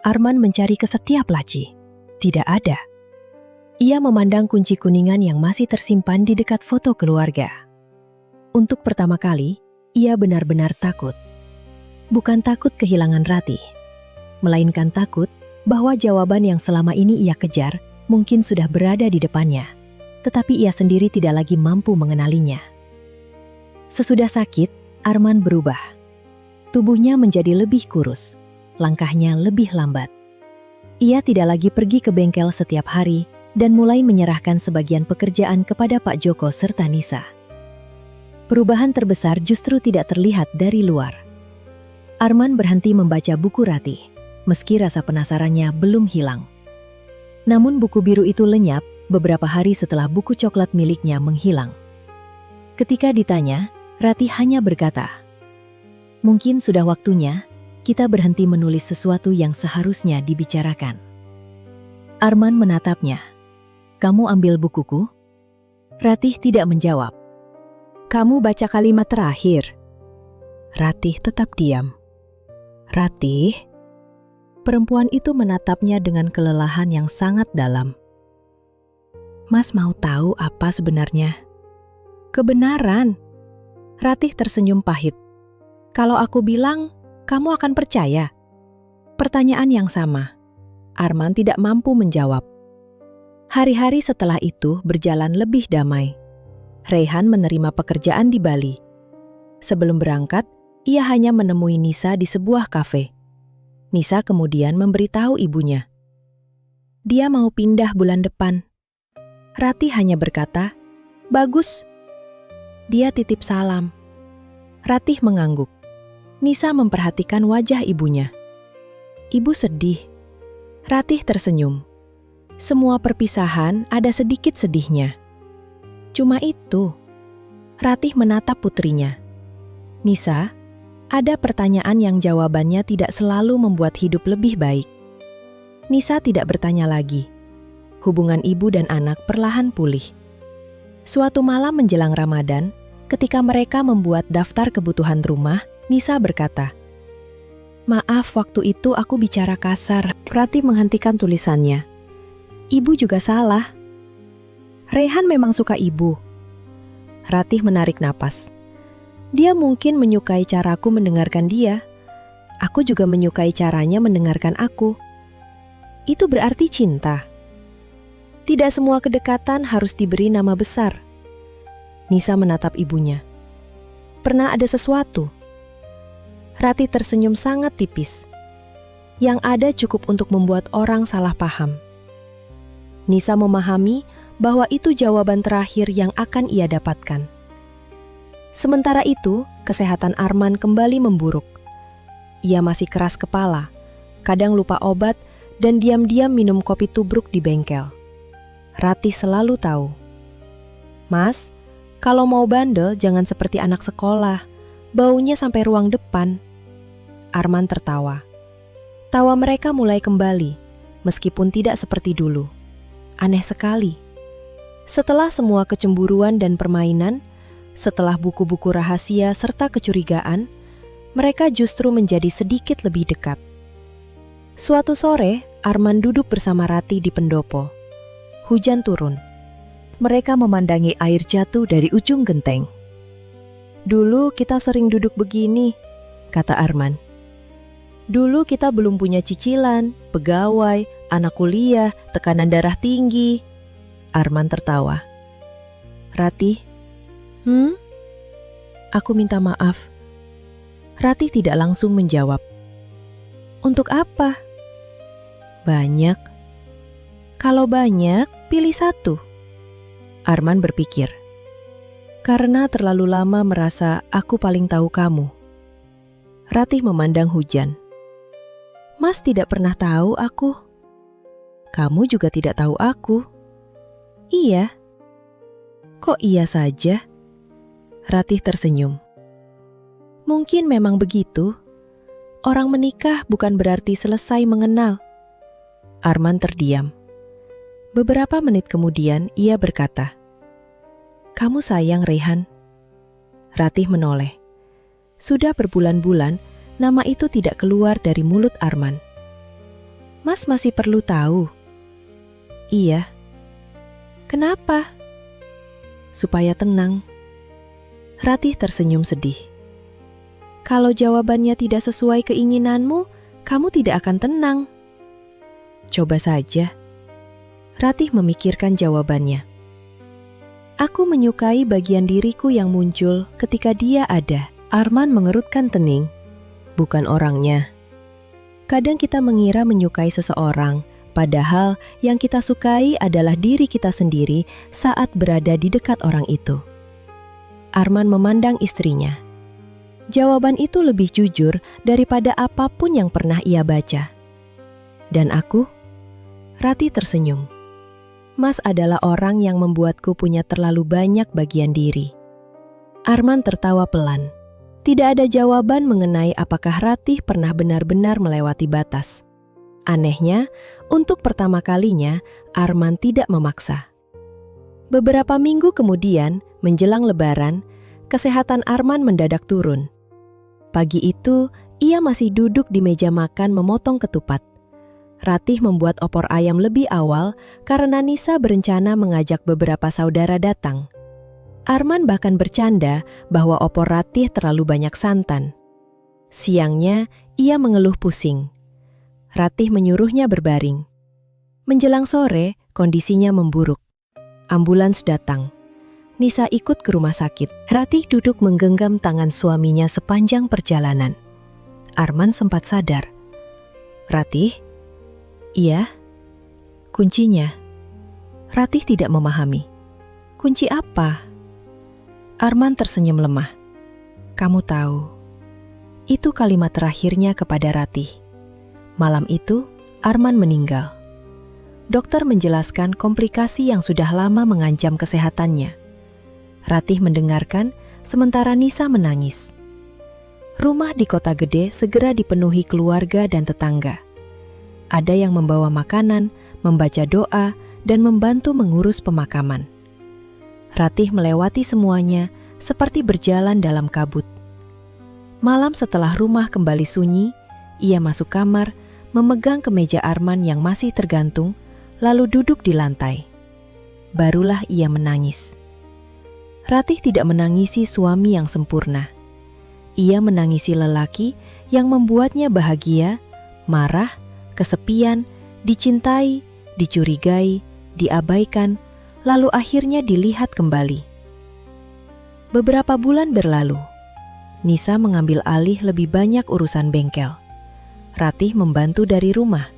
Arman mencari ke setiap laci. Tidak ada. Ia memandang kunci kuningan yang masih tersimpan di dekat foto keluarga. Untuk pertama kali, ia benar-benar takut. Bukan takut kehilangan Ratih, melainkan takut bahwa jawaban yang selama ini ia kejar mungkin sudah berada di depannya. tetapi ia sendiri tidak lagi mampu mengenalinya. Sesudah sakit, Arman berubah. Tubuhnya menjadi lebih kurus, langkahnya lebih lambat. Ia tidak lagi pergi ke bengkel setiap hari dan mulai menyerahkan sebagian pekerjaan kepada Pak Joko serta Nisa. Perubahan terbesar justru tidak terlihat dari luar. Arman berhenti membaca buku Ratih, meski rasa penasarannya belum hilang. Namun buku biru itu lenyap beberapa hari setelah buku coklat miliknya menghilang. Ketika ditanya, Ratih hanya berkata, "Mungkin sudah waktunya kita berhenti menulis sesuatu yang seharusnya dibicarakan." Arman menatapnya. "Kamu ambil bukuku?" Ratih tidak menjawab. Kamu baca kalimat terakhir. Ratih tetap diam. Ratih, perempuan itu menatapnya dengan kelelahan yang sangat dalam. Mas mau tahu apa sebenarnya? Kebenaran. Ratih tersenyum pahit. Kalau aku bilang, kamu akan percaya. Pertanyaan yang sama. Arman tidak mampu menjawab. Hari-hari setelah itu berjalan lebih damai. Reyhan menerima pekerjaan di Bali. Sebelum berangkat, ia hanya menemui Nisa di sebuah kafe. Nisa kemudian memberitahu ibunya. Dia mau pindah bulan depan. Ratih hanya berkata, "Bagus." Dia titip salam. Ratih mengangguk. Nisa memperhatikan wajah ibunya. Ibu sedih. Ratih tersenyum. Semua perpisahan ada sedikit sedihnya. Cuma itu. Ratih menatap putrinya. Nisa, ada pertanyaan yang jawabannya tidak selalu membuat hidup lebih baik. Nisa tidak bertanya lagi. Hubungan ibu dan anak perlahan pulih. Suatu malam menjelang Ramadan, ketika mereka membuat daftar kebutuhan rumah, Nisa berkata, "Maaf, waktu itu aku bicara kasar." Ratih menghentikan tulisannya. "Ibu juga salah. Reyhan memang suka ibu." Ratih menarik napas. "Dia mungkin menyukai caraku mendengarkan dia. Aku juga menyukai caranya mendengarkan aku. Itu berarti cinta. Tidak semua kedekatan harus diberi nama besar." Nisa menatap ibunya. "Pernah ada sesuatu?" Ratih tersenyum sangat tipis. Yang ada cukup untuk membuat orang salah paham. Nisa memahami bahwa itu jawaban terakhir yang akan ia dapatkan. Sementara itu, kesehatan Arman kembali memburuk. Ia masih keras kepala, kadang lupa obat, dan diam-diam minum kopi tubruk di bengkel. Ratih selalu tahu. "Mas, kalau mau bandel jangan seperti anak sekolah, baunya sampai ruang depan." Arman tertawa. Tawa mereka mulai kembali, meskipun tidak seperti dulu. Aneh sekali. Setelah semua kecemburuan dan permainan, setelah buku-buku rahasia serta kecurigaan, mereka justru menjadi sedikit lebih dekat. Suatu sore, Arman duduk bersama Ratih di pendopo. Hujan turun. Mereka memandangi air jatuh dari ujung genteng. "Dulu kita sering duduk begini," kata Arman. "Dulu kita belum punya cicilan, pegawai, anak kuliah, tekanan darah tinggi." Arman tertawa. "Ratih, Aku minta maaf." Ratih tidak langsung menjawab. "Untuk apa?" "Banyak." "Kalau banyak, pilih satu." Arman berpikir. "Karena terlalu lama merasa aku paling tahu kamu." Ratih memandang hujan. "Mas tidak pernah tahu aku." "Kamu juga tidak tahu aku." "Iya." "Kok iya saja?" Ratih tersenyum. "Mungkin memang begitu. Orang menikah bukan berarti selesai mengenal." Arman terdiam. Beberapa menit kemudian ia berkata, "Kamu sayang Reyhan?" Ratih menoleh. Sudah berbulan-bulan, nama itu tidak keluar dari mulut Arman. "Mas masih perlu tahu?" "Iya." "Kenapa?" "Supaya tenang." Ratih tersenyum sedih. "Kalau jawabannya tidak sesuai keinginanmu, kamu tidak akan tenang." "Coba saja." Ratih memikirkan jawabannya. Aku menyukai bagian diriku yang muncul ketika dia ada. Arman mengerutkan kening, bukan orangnya. Kadang kita mengira menyukai seseorang, padahal yang kita sukai adalah diri kita sendiri saat berada di dekat orang itu. Arman memandang istrinya. Jawaban itu lebih jujur daripada apapun yang pernah ia baca. Dan aku? Rati tersenyum. Mas adalah orang yang membuatku punya terlalu banyak bagian diri. Arman tertawa pelan. Tidak ada jawaban mengenai apakah Ratih pernah benar-benar melewati batas. Anehnya, untuk pertama kalinya, Arman tidak memaksa. Beberapa minggu kemudian, menjelang Lebaran, kesehatan Arman mendadak turun. Pagi itu, ia masih duduk di meja makan memotong ketupat. Ratih membuat opor ayam lebih awal karena Nisa berencana mengajak beberapa saudara datang. Arman bahkan bercanda bahwa opor Ratih terlalu banyak santan. Siangnya, ia mengeluh pusing. Ratih menyuruhnya berbaring. Menjelang sore, kondisinya memburuk. Ambulans datang. Nisa ikut ke rumah sakit. Ratih duduk menggenggam tangan suaminya sepanjang perjalanan. Arman sempat sadar. Ratih? Iya? Kuncinya? Ratih tidak memahami. Kunci apa? Arman tersenyum lemah. Kamu tahu, itu kalimat terakhirnya kepada Ratih. Malam itu, Arman meninggal. Dokter menjelaskan komplikasi yang sudah lama mengancam kesehatannya. Ratih mendengarkan, sementara Nisa menangis. Rumah di kota gede segera dipenuhi keluarga dan tetangga. Ada yang membawa makanan, membaca doa, dan membantu mengurus pemakaman. Ratih melewati semuanya seperti berjalan dalam kabut. Malam setelah rumah kembali sunyi, ia masuk kamar, memegang kemeja Arman yang masih tergantung, lalu duduk di lantai. Barulah ia menangis. Ratih tidak menangisi suami yang sempurna. Ia menangisi lelaki yang membuatnya bahagia, marah, kesepian, dicintai, dicurigai, diabaikan, lalu akhirnya dilihat kembali. Beberapa bulan berlalu. Nisa mengambil alih lebih banyak urusan bengkel. Ratih membantu dari rumah.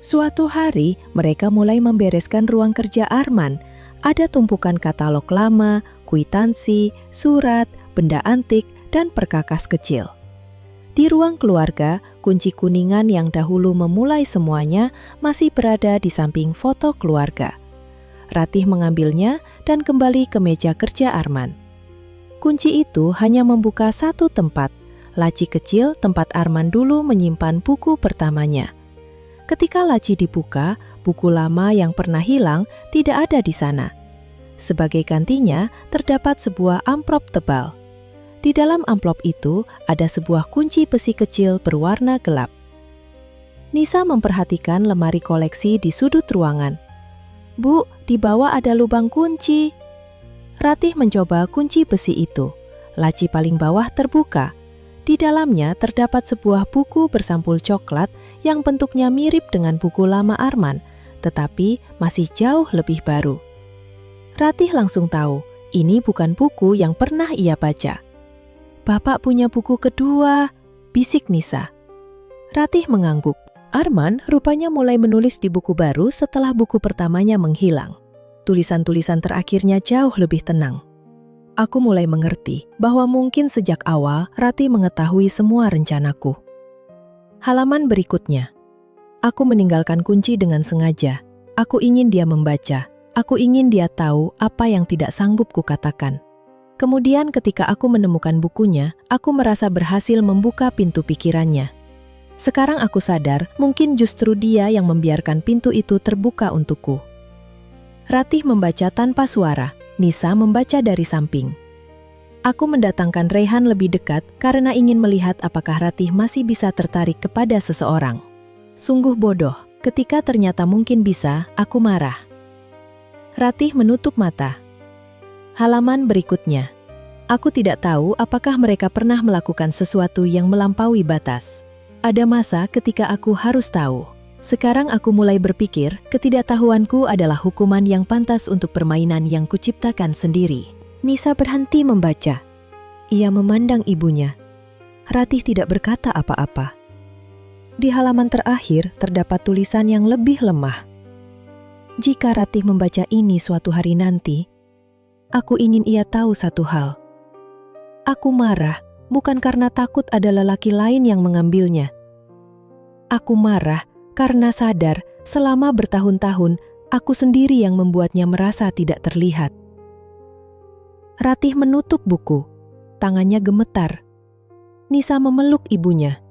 Suatu hari, mereka mulai membereskan ruang kerja Arman. Ada tumpukan katalog lama, kwitansi, surat, benda antik, dan perkakas kecil. Di ruang keluarga, kunci kuningan yang dahulu memulai semuanya masih berada di samping foto keluarga. Ratih mengambilnya dan kembali ke meja kerja Arman. Kunci itu hanya membuka satu tempat, laci kecil tempat Arman dulu menyimpan buku pertamanya. Ketika laci dibuka, buku lama yang pernah hilang tidak ada di sana. Sebagai gantinya, terdapat sebuah amplop tebal. Di dalam amplop itu ada sebuah kunci besi kecil berwarna gelap. Nisa memperhatikan lemari koleksi di sudut ruangan. Bu, di bawah ada lubang kunci. Ratih mencoba kunci besi itu. Laci paling bawah terbuka. Di dalamnya terdapat sebuah buku bersampul coklat yang bentuknya mirip dengan buku lama Arman, tetapi masih jauh lebih baru. Ratih langsung tahu, ini bukan buku yang pernah ia baca. Bapak punya buku kedua, bisik Nisa. Ratih mengangguk. Arman rupanya mulai menulis di buku baru setelah buku pertamanya menghilang. Tulisan-tulisan terakhirnya jauh lebih tenang. Aku mulai mengerti bahwa mungkin sejak awal Ratih mengetahui semua rencanaku. Halaman berikutnya. Aku meninggalkan kunci dengan sengaja. Aku ingin dia membaca. Aku ingin dia tahu apa yang tidak sanggup kukatakan. Kemudian ketika aku menemukan bukunya, aku merasa berhasil membuka pintu pikirannya. Sekarang aku sadar, mungkin justru dia yang membiarkan pintu itu terbuka untukku. Ratih membaca tanpa suara, Nisa membaca dari samping. Aku mendatangkan Rehan lebih dekat karena ingin melihat apakah Ratih masih bisa tertarik kepada seseorang. Sungguh bodoh, ketika ternyata mungkin bisa, aku marah. Ratih menutup mata. Halaman berikutnya. Aku tidak tahu apakah mereka pernah melakukan sesuatu yang melampaui batas. Ada masa ketika aku harus tahu. Sekarang aku mulai berpikir ketidaktahuanku adalah hukuman yang pantas untuk permainan yang kuciptakan sendiri. Nisa berhenti membaca. Ia memandang ibunya. Ratih tidak berkata apa-apa. Di halaman terakhir terdapat tulisan yang lebih lemah. Jika Ratih membaca ini suatu hari nanti, aku ingin ia tahu satu hal. Aku marah bukan karena takut ada lelaki lain yang mengambilnya. Aku marah karena sadar selama bertahun-tahun aku sendiri yang membuatnya merasa tidak terlihat. Ratih menutup buku, tangannya gemetar. Nisa memeluk ibunya.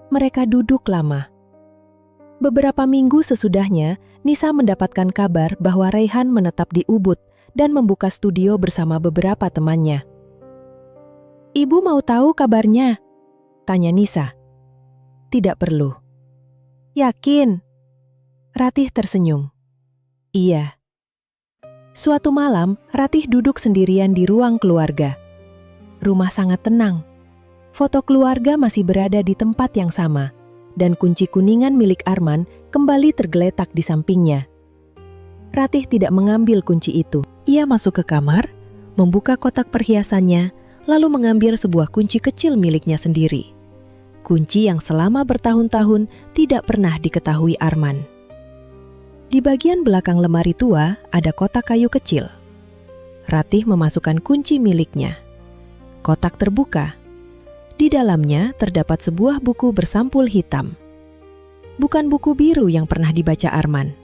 Mereka duduk lama. Beberapa minggu sesudahnya, Nisa mendapatkan kabar bahwa Raihan menetap di Ubud dan membuka studio bersama beberapa temannya. "Ibu mau tahu kabarnya?" tanya Nisa. "Tidak perlu." "Yakin?" Ratih tersenyum. "Iya." Suatu malam, Ratih duduk sendirian di ruang keluarga. Rumah sangat tenang. Foto keluarga masih berada di tempat yang sama, dan kunci kuningan milik Arman kembali tergeletak di sampingnya. Ratih tidak mengambil kunci itu. Ia masuk ke kamar, membuka kotak perhiasannya, lalu mengambil sebuah kunci kecil miliknya sendiri. Kunci yang selama bertahun-tahun tidak pernah diketahui Arman. Di bagian belakang lemari tua ada kotak kayu kecil. Ratih memasukkan kunci miliknya. Kotak terbuka. Di dalamnya terdapat sebuah buku bersampul hitam. Bukan buku biru yang pernah dibaca Arman.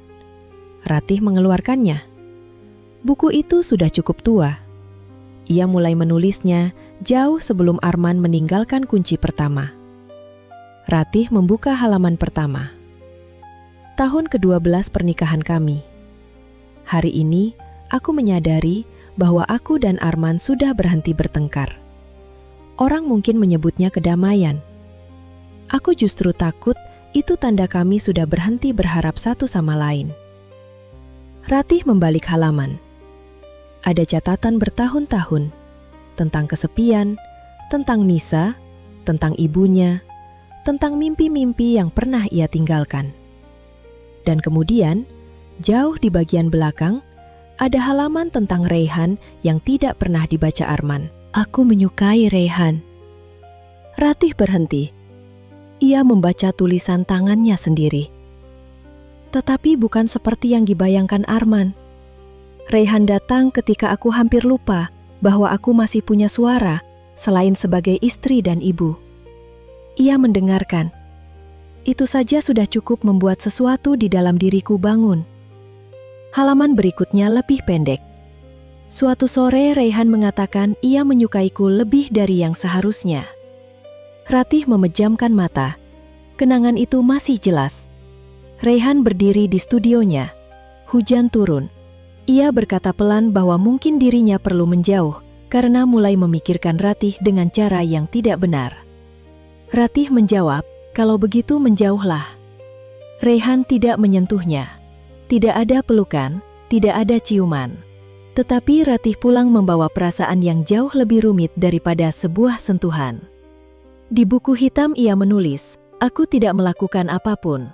Ratih mengeluarkannya. Buku itu sudah cukup tua. Ia mulai menulisnya jauh sebelum Arman meninggalkan kunci pertama. Ratih membuka halaman pertama. Tahun ke-12 pernikahan kami. Hari ini, aku menyadari bahwa aku dan Arman sudah berhenti bertengkar. Orang mungkin menyebutnya kedamaian. Aku justru takut itu tanda kami sudah berhenti berharap satu sama lain. Ratih membalik halaman. Ada catatan bertahun-tahun tentang kesepian, tentang Nisa, tentang ibunya, tentang mimpi-mimpi yang pernah ia tinggalkan. Dan kemudian, jauh di bagian belakang, ada halaman tentang Raihan yang tidak pernah dibaca Arman. Aku menyukai Raihan. Ratih berhenti. Ia membaca tulisan tangannya sendiri. Tetapi bukan seperti yang dibayangkan Arman. Raihan datang ketika aku hampir lupa bahwa aku masih punya suara selain sebagai istri dan ibu. Ia mendengarkan. Itu saja sudah cukup membuat sesuatu di dalam diriku bangun. Halaman berikutnya lebih pendek. Suatu sore Raihan mengatakan ia menyukaiku lebih dari yang seharusnya. Ratih memejamkan mata. Kenangan itu masih jelas. Raihan berdiri di studionya. Hujan turun. Ia berkata pelan bahwa mungkin dirinya perlu menjauh karena mulai memikirkan Ratih dengan cara yang tidak benar. Ratih menjawab, "Kalau begitu menjauhlah." Raihan tidak menyentuhnya. Tidak ada pelukan, tidak ada ciuman. Tetapi Ratih pulang membawa perasaan yang jauh lebih rumit daripada sebuah sentuhan. Di buku hitam ia menulis, "Aku tidak melakukan apapun."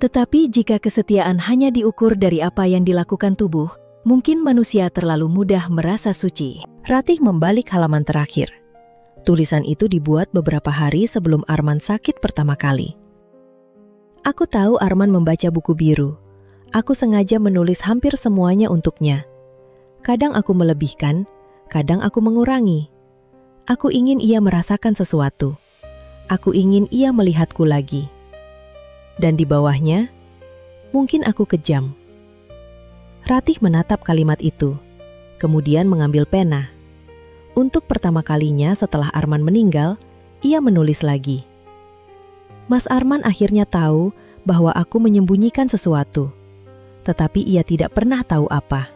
Tetapi jika kesetiaan hanya diukur dari apa yang dilakukan tubuh, mungkin manusia terlalu mudah merasa suci. Ratih membalik halaman terakhir. Tulisan itu dibuat beberapa hari sebelum Arman sakit pertama kali. Aku tahu Arman membaca buku biru. Aku sengaja menulis hampir semuanya untuknya. Kadang aku melebihkan, kadang aku mengurangi. Aku ingin ia merasakan sesuatu. Aku ingin ia melihatku lagi. Dan di bawahnya, mungkin aku kejam. Ratih menatap kalimat itu, kemudian mengambil pena. Untuk pertama kalinya setelah Arman meninggal, ia menulis lagi. Mas Arman akhirnya tahu bahwa aku menyembunyikan sesuatu, tetapi ia tidak pernah tahu apa.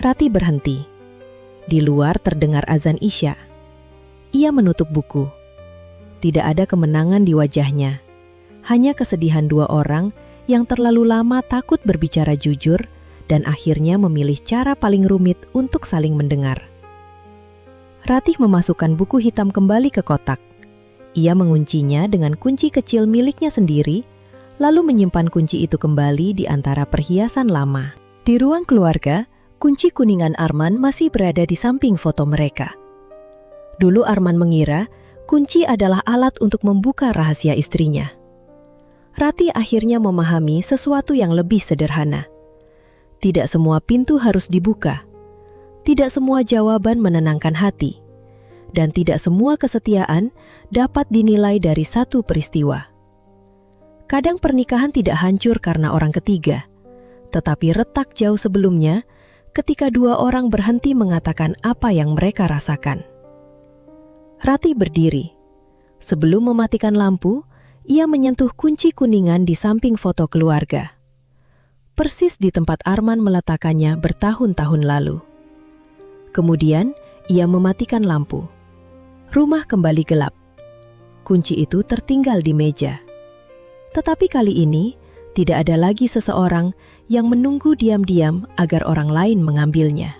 Ratih berhenti. Di luar terdengar azan Isya. Ia menutup buku. Tidak ada kemenangan di wajahnya. Hanya kesedihan dua orang yang terlalu lama takut berbicara jujur dan akhirnya memilih cara paling rumit untuk saling mendengar. Ratih memasukkan buku hitam kembali ke kotak. Ia menguncinya dengan kunci kecil miliknya sendiri, lalu menyimpan kunci itu kembali di antara perhiasan lama. Di ruang keluarga, kunci kuningan Arman masih berada di samping foto mereka. Dulu Arman mengira kunci adalah alat untuk membuka rahasia istrinya. Rati akhirnya memahami sesuatu yang lebih sederhana. Tidak semua pintu harus dibuka. Tidak semua jawaban menenangkan hati. Dan tidak semua kesetiaan dapat dinilai dari satu peristiwa. Kadang pernikahan tidak hancur karena orang ketiga, tetapi retak jauh sebelumnya ketika dua orang berhenti mengatakan apa yang mereka rasakan. Rati berdiri. Sebelum mematikan lampu, ia menyentuh kunci kuningan di samping foto keluarga. Persis di tempat Arman meletakkannya bertahun-tahun lalu. Kemudian, ia mematikan lampu. Rumah kembali gelap. Kunci itu tertinggal di meja. Tetapi kali ini, tidak ada lagi seseorang yang menunggu diam-diam agar orang lain mengambilnya.